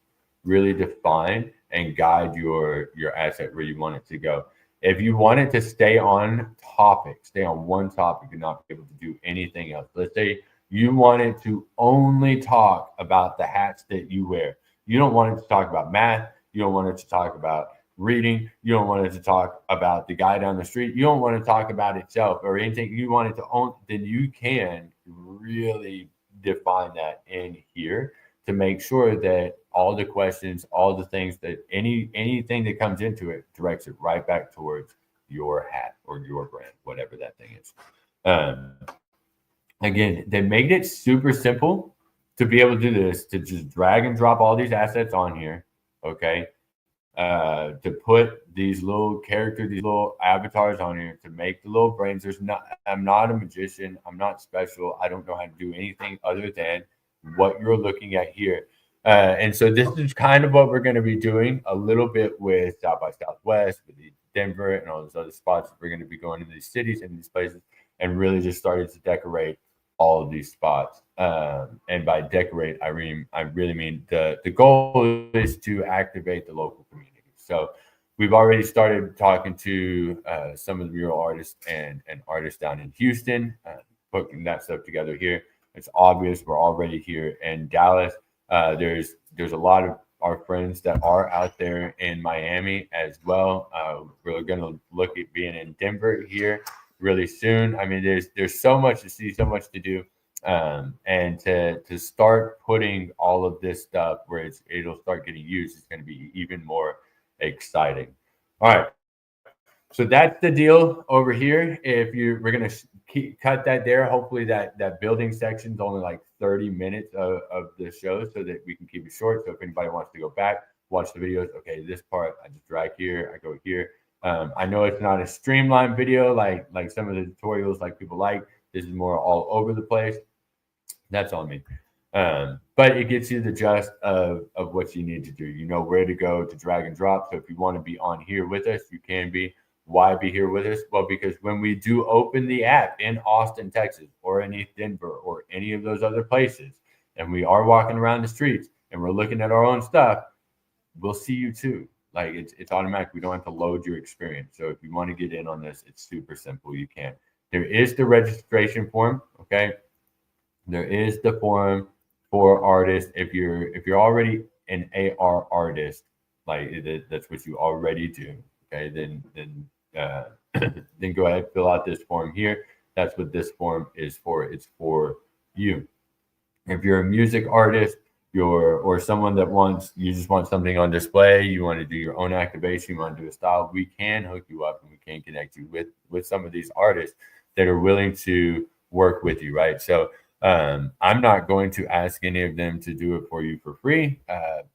really define and guide your asset where you want it to go. If you want it to stay on one topic and not be able to do anything else. Let's say you wanted to only talk about the hats that you wear. You don't want it to talk about math. You don't want it to talk about reading. You don't want it to talk about the guy down the street. You don't want to talk about itself or anything you want it to own. Then you can really define that in here to make sure that all the questions, all the things that anything that comes into it directs it right back towards your hat or your brand, whatever that thing is. Again, they made it super simple to be able to do this, to just drag and drop all these assets on here, okay? To put these little these little avatars on here, to make the little brains. I'm not a magician. I'm not special. I don't know how to do anything other than what you're looking at here. And so this is kind of what we're going to be doing a little bit with South by Southwest, with Denver and all those other spots. We're going to be going to these cities and these places and really just started to decorate all of these spots. And by decorate, I really mean the goal is to activate the local community. So we've already started talking to some of the mural artists and artists down in Houston, putting that stuff together here. It's obvious we're already here in Dallas. There's a lot of our friends that are out there in Miami as well. We're going to look at being in Denver here really soon. I mean, there's so much to see, so much to do, and to start putting all of this stuff where it'll start getting used. It's going to be even more exciting. All right. So that's the deal over here. We're going to cut that there. Hopefully that building section is only like 30 minutes of the show so that we can keep it short. So if anybody wants to go back, watch the videos. Okay, this part, I just drag here, I go here. I know it's not a streamlined video like some of the tutorials like people like. This is more all over the place. That's on me. But it gets you the gist of what you need to do. You know where to go to drag and drop. So if you want to be on here with us, you can be. Why be here with us? Well, because when we do open the app in Austin, Texas, or in East Denver, or any of those other places, and we are walking around the streets and we're looking at our own stuff, we'll see you too. Like it's automatic. We don't have to load your experience. So if you want to get in on this, it's super simple. You can. There is the registration form. Okay. There is the form for artists. If you're already an AR artist, like that's what you already do. Okay. Then go ahead, fill out this form here. That's what this form is for. It's for you. If you're a music artist, or someone that you just want something on display, you want to do your own activation, you want to do a style, we can hook you up and we can connect you with some of these artists that are willing to work with you, right? So I'm not going to ask any of them to do it for you for free.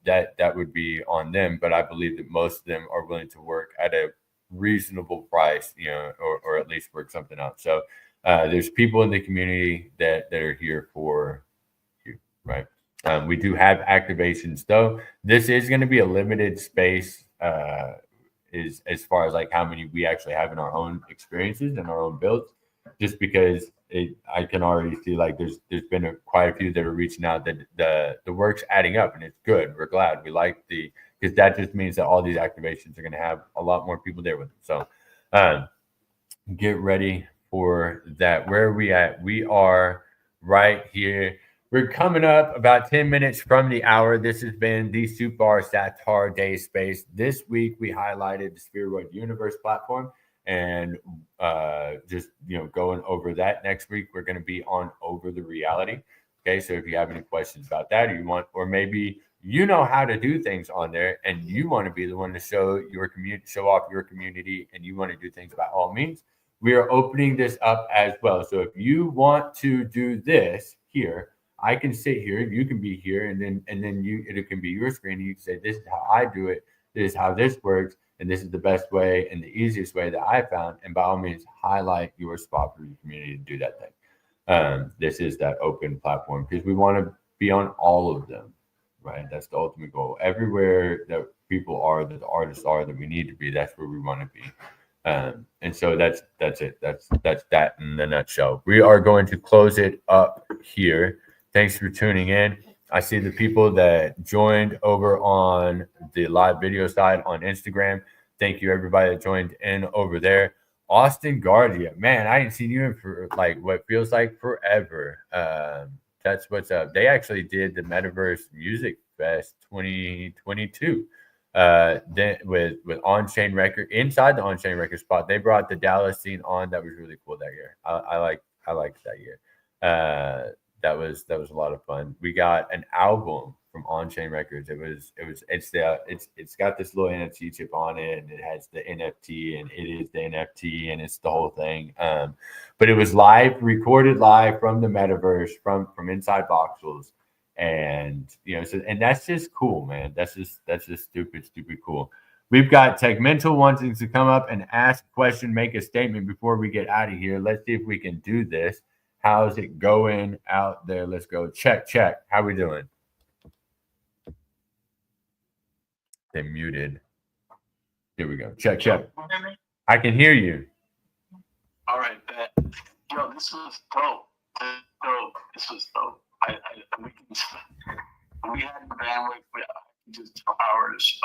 That would be on them, but I believe that most of them are willing to work at a reasonable price, or at least work something out. So there's people in the community that are here for you, right? We do have activations, though. This is going to be a limited space, is as far as like how many we actually have in our own experiences and our own builds, just because I can already see like there's been quite a few that are reaching out that the work's adding up, and it's good. We're glad. We like because that just means that all these activations are going to have a lot more people there with them. So get ready for that. Where are we at? We are right here. We're coming up about 10 minutes from the hour. This has been the SupAR SatARday space. This week, we highlighted the Spheroid Universe Platform, and just going over that. Next week, we're going to be on Over the Reality. Okay, so if you have any questions about that, or maybe you know how to do things on there, and you want to be the one to show off your community, and you want to do things by all means, we are opening this up as well. So if you want to do this here, I can sit here, you can be here, and then it can be your screen. And you can say, "This is how I do it. This is how this works, and this is the best way and the easiest way that I found." And by all means, highlight your spot for your community to do that thing. This is that open platform because we want to be on all of them, right? That's the ultimate goal. Everywhere that people are, that the artists are, that we need to be, that's where we want to be. And so that's it. That's that in the nutshell. We are going to close it up here. Thanks for tuning in. I see the people that joined over on the live video side on Instagram. Thank you, everybody that joined in over there. Austin Guardia, man, I ain't seen you in for like what feels like forever. That's what's up. They actually did the Metaverse Music Fest 2022. Then with On-Chain Record, inside the On-Chain Record spot, they brought the Dallas scene on. That was really cool that year. I liked that year. That was a lot of fun. We got an album from On-Chain Records. It's got this little NFT chip on it, and it has the NFT, and it is the NFT, and it's the whole thing. But it was recorded live from the metaverse, from inside Voxels, and and that's just cool, man. That's just stupid cool. We've got Tegmental wanting to come up and ask a question, make a statement before we get out of here. Let's see if we can do this. How's it going out there? Let's go. Check. How we doing? They muted. Here we go. Check. I can hear you. All right, bet. Yo, this was dope. This was dope. We had the bandwidth for just 2 hours.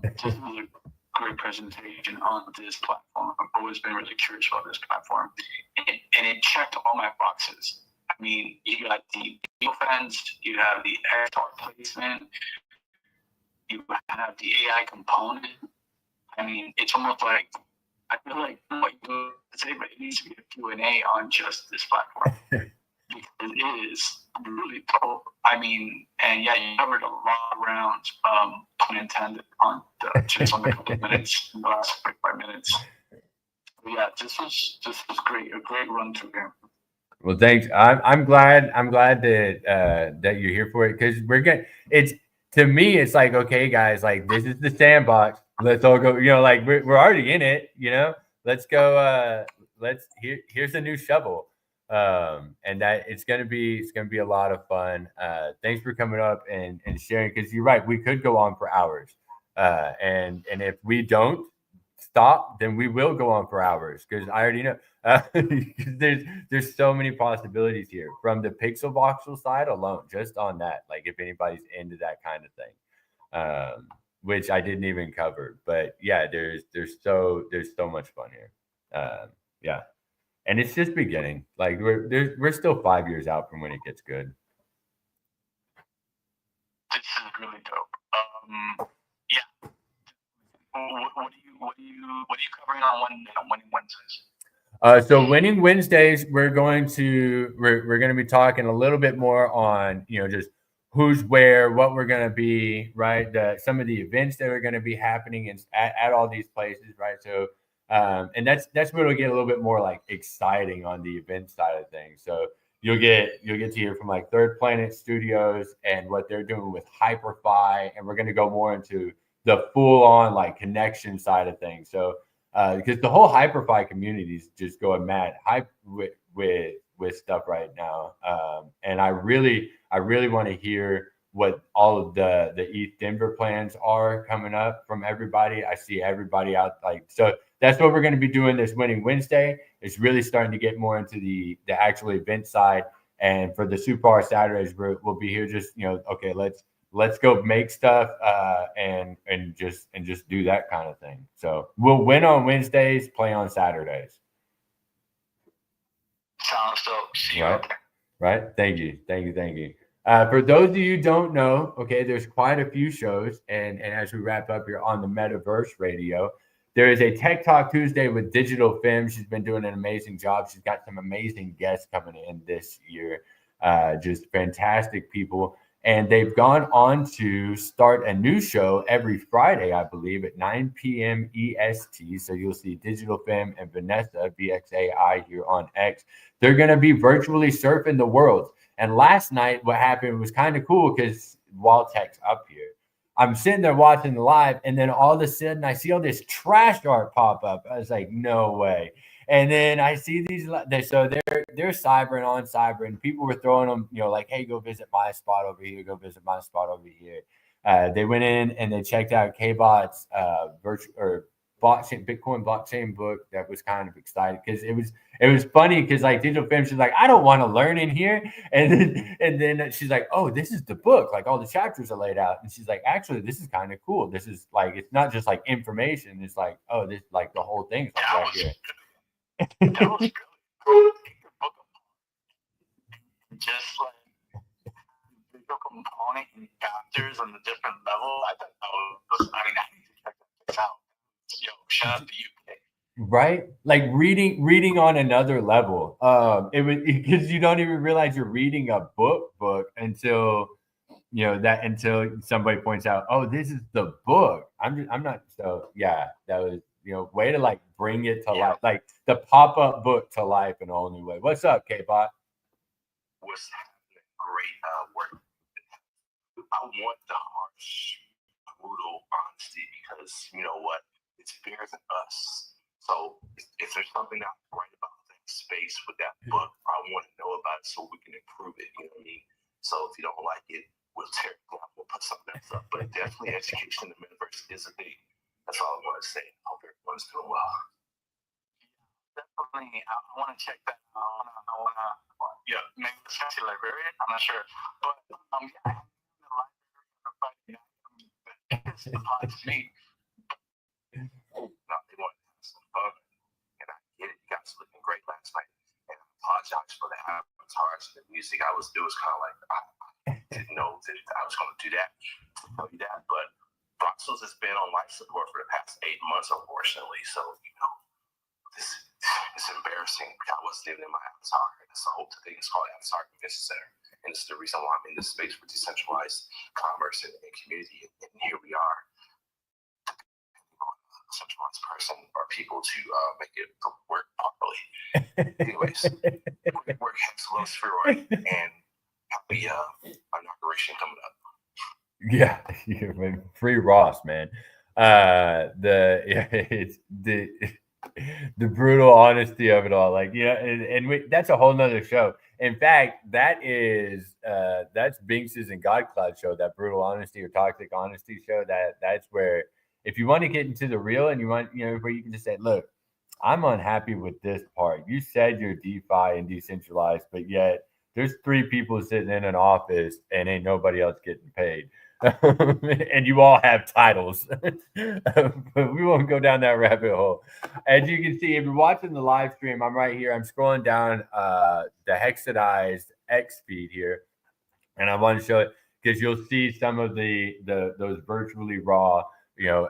This was a great presentation on this platform. I've always been really curious about this platform, and it checked all my boxes. I mean, you got the fans, you have the XR placement, you have the AI component. I mean, it's almost like I feel like what you do today, but it needs to be a Q&A on just this platform. Because it is really dope. I mean, and yeah, you covered a lot of rounds, pun intended, on just on the couple of minutes, the last 45 minutes. But yeah, this was great, a great run through here. Well, thanks. I'm glad that that you're here for it, because to me, it's like, okay, guys, like this is the sandbox. Let's all go. Like we're already in it. Let's go. Here's a new shovel. And that it's gonna be a lot of fun. Thanks for coming up and sharing, because you're right, we could go on for hours, and if we don't stop, then we will go on for hours, because I already know there's so many possibilities here from the pixel voxel side alone, just on that, like if anybody's into that kind of thing, which I didn't even cover. But yeah, there's so much fun here. Yeah. And it's just beginning. Like we're still 5 years out from when it gets good. This is really dope. Yeah. What are you covering on Winning Wednesdays? So Winning Wednesdays, we're going to be talking a little bit more on just who's where, what we're going to be, right? Some of the events that are going to be happening at all these places, right? So, and that's where it'll get a little bit more like exciting on the event side of things. So you'll get to hear from like Third Planet Studios and what they're doing with HyperFi, and we're going to go more into the full on like connection side of things. So because the whole HyperFi community is just going mad hype with stuff right now, and I really want to hear what all of the ETH Denver plans are coming up from everybody. I see everybody out like so. That's what we're going to be doing this Winning Wednesday. It's really starting to get more into the actual event side. And for the SupAR SatARdays, we'll be here just okay, let's go make stuff and just do that kind of thing. So we'll win on Wednesdays, play on Saturdays. Sounds dope. See you. Right. Thank you. For those of you who don't know, okay, there's quite a few shows, and as we wrap up here on the Metaverse Radio, there is a Tech Talk Tuesday with Digital Femme. She's been doing an amazing job. She's got some amazing guests coming in this year, just fantastic people. And they've gone on to start a new show every Friday, I believe, at 9 p.m. EST. So you'll see Digital Femme and Vanessa, VXAI, here on X. They're going to be virtually surfing the world. And last night, what happened was kind of cool because Tech's up here. I'm sitting there watching the live, and then all of a sudden I see all this trash art pop up. I was like, no way. And then I see these, so they're cybering on cyber, and people were throwing them, like, hey, go visit my spot over here, go visit my spot over here. They went in and they checked out KBot's Bitcoin blockchain book. That was kind of exciting because it was funny because like Digital Femme, she's like, I don't want to learn in here, and then she's like, oh, this is the book, like all the chapters are laid out, and she's like, actually, this is kind of cool. This is like, it's not just like information. It's like, oh, this like the whole thing's like right here. That was really cool. Just like the component and chapters on the different level. I thought that was. I need to check this out. Yo, shout out to you. Right, like reading on another level. It was because you don't even realize you're reading a book until until somebody points out, oh, this is the book. I'm not. So yeah, that was way to like bring it to life, like the pop-up book to life in a whole new way. What's up, KBot? What's happening? Great work. I want the harsh, brutal honesty because you know what? It's bigger than us. So if there's something not right about that space with that book, I want to know about it so we can improve it. You know what I mean? So if you don't like it, we'll tear it down. We'll put something else up. But definitely education in the metaverse is a thing. That's all I want to say. I hope everyone's doing well. Definitely, I want to check that. I want to, maybe check the librarian. I'm not sure, but yeah, the library it's applied to me. No, they want to have some fun, and I get it. You guys looking great last night, and I apologize for the avatars and the music. It was kind of like I didn't know that I was going to do that. Tell you that, but Voxels has been on life support for the past 8 months, unfortunately. So it's embarrassing. I wasn't even in my avatar. That's the whole thing. It's called Avatar Convention Center, and it's the reason why I'm in this space for decentralized commerce and community. And here we are, a centralized person or people to make it work properly. Anyways, work has a little Spheroid, and happy inauguration coming up. Yeah, free Ross, man. It's the brutal honesty of it all, like that's a whole nother show. In fact, that's Binks's and God Cloud show, that brutal honesty or toxic honesty show. That's where if you want to get into the real and you want where you can just say, look, I'm unhappy with this part. You said you're DeFi and decentralized, but yet there's 3 people sitting in an office and ain't nobody else getting paid. And you all have titles. But we won't go down that rabbit hole. As you can see, if you're watching the live stream, I'm right here. I'm scrolling down the hexadized X feed here, and I want to show it because you'll see some of those virtually raw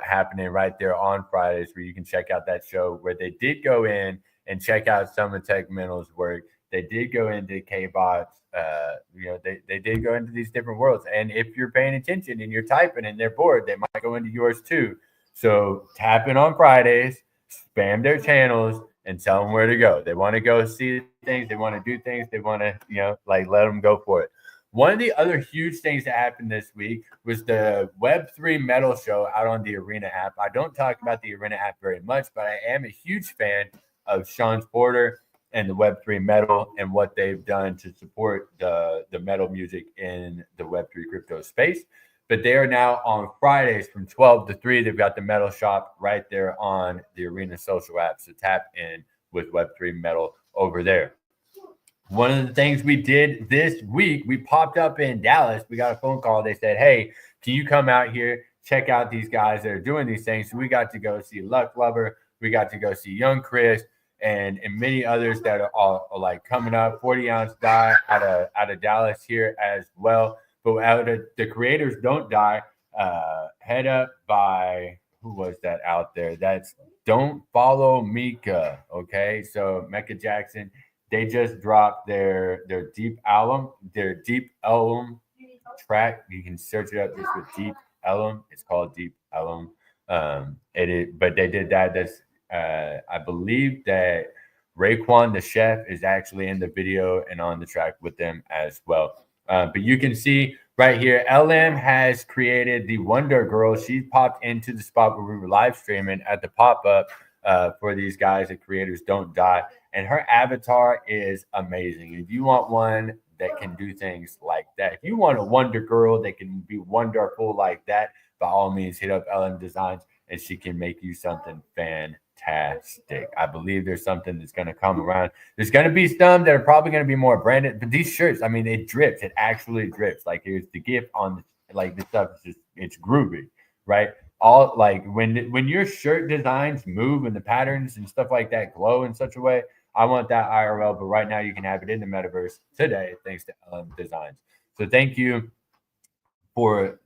happening right there on Fridays, where you can check out that show where they did go in and check out some of Tech Mental's work. They did go into KBot's you know, they did go into these different worlds. And if you're paying attention and you're typing and they're bored, they might go into yours too. So tap in on Fridays, spam their channels, and tell them where to go. They want to go see things. They want to do things. They want to, you know, like let them go for it. One of the other huge things that happened this week was the Web3 Metal Show out on the Arena app. I don't talk about the Arena app very much, but I am a huge fan of Sean Porter and the Web3 Metal and what they've done to support the metal music in the Web3 crypto space. But they are now on Fridays from 12 to 3. They've got the Metal Shop right there on the Arena social app. So tap in with Web3 Metal over there. One of the things we did this week, we popped up in Dallas. We got a phone call. They said, hey, can you come out here, check out these guys that are doing these things? So we got to go see Luck Lover. We got to go see Young Chris and many others that are all like coming up. 40 Ounce Die out of Dallas here as well. But out of the Creators Don't Die, head up by, who was that out there? That's Don't Follow Mika. Okay, so Mecca Jackson. They just dropped their deep album track. You can search it up just with Deep Ellum. It's called Deep Ellum. But they did that. That's I believe that Raekwon the Chef is actually in the video and on the track with them as well. But you can see right here, LM has created the Wonder Girl. She popped into the spot where we were live streaming at the pop-up for these guys at Creators Don't Die. And her avatar is amazing. If you want one that can do things like that, if you want a Wonder Girl that can be wonderful like that, by all means, hit up LM Designs and she can make you something fantastic. I believe there's something that's going to come around. There's going to be some that are probably going to be more branded, but these shirts, I mean, it drips. It actually drips. Like here's the gift on like the stuff. It's groovy, right? All like when your shirt designs move and the patterns and stuff like that glow in such a way, I want that IRL, but right now you can have it in the metaverse today, thanks to LM Designs. So thank you for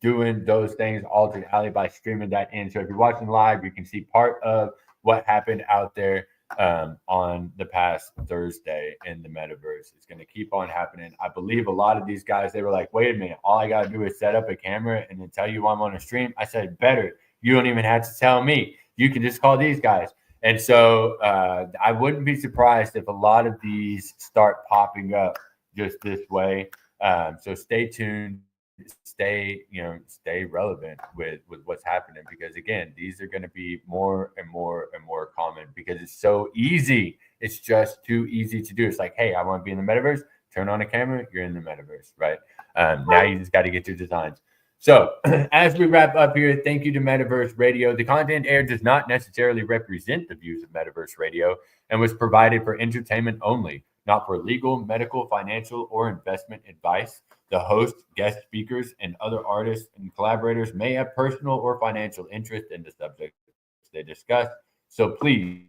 doing those things, Altered Alley, by streaming that in. So if you're watching live, you can see part of what happened out there on the past Thursday in the metaverse. It's going to keep on happening. I believe a lot of these guys, they were like, wait a minute, all I got to do is set up a camera and then tell you I'm on a stream. I said, better. You don't even have to tell me. You can just call these guys. And so I wouldn't be surprised if a lot of these start popping up just this way. So stay tuned, stay relevant with what's happening, because again, these are going to be more and more and more common because it's so easy. It's just too easy to do. It's like, hey, I want to be in the metaverse. Turn on a camera, you're in the metaverse, right? Now you just got to get your designs. So as we wrap up here, thank you to Metaverse Radio. The content aired does not necessarily represent the views of Metaverse Radio and was provided for entertainment only, not for legal, medical, financial, or investment advice. The host, guest speakers, and other artists and collaborators may have personal or financial interest in the subjects they discuss. So please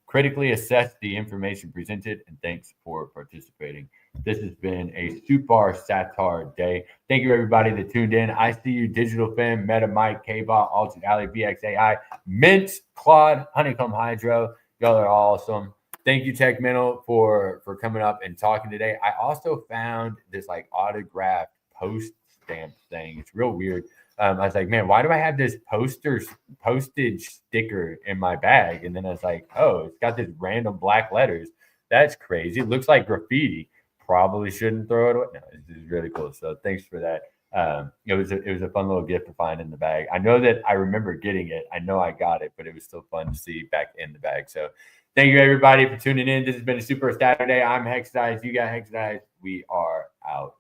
critically assess the information presented, and thanks for participating. This has been a SupAR SatARday. Thank you, everybody that tuned in. I see you, Digital Femme, Meta Mike, K-Bot, Altered Alley, VXAI, Mint, Claude, Honeycomb Hydro. Y'all are awesome. Thank you, Tech Mental, for coming up and talking today. I also found this like autographed post stamp thing. It's real weird. I was like, man, why do I have this postage sticker in my bag? And then I was like, oh, it's got this random black letters. That's crazy. It looks like graffiti. Probably shouldn't throw it away. No, this is really cool. So thanks for that. It was a fun little gift to find in the bag. I know that I remember getting it. I know I got it, but it was still fun to see back in the bag. So thank you, everybody, for tuning in. This has been a SupAR SatARday. I'm Hexedize. You got Hexedize. We are out.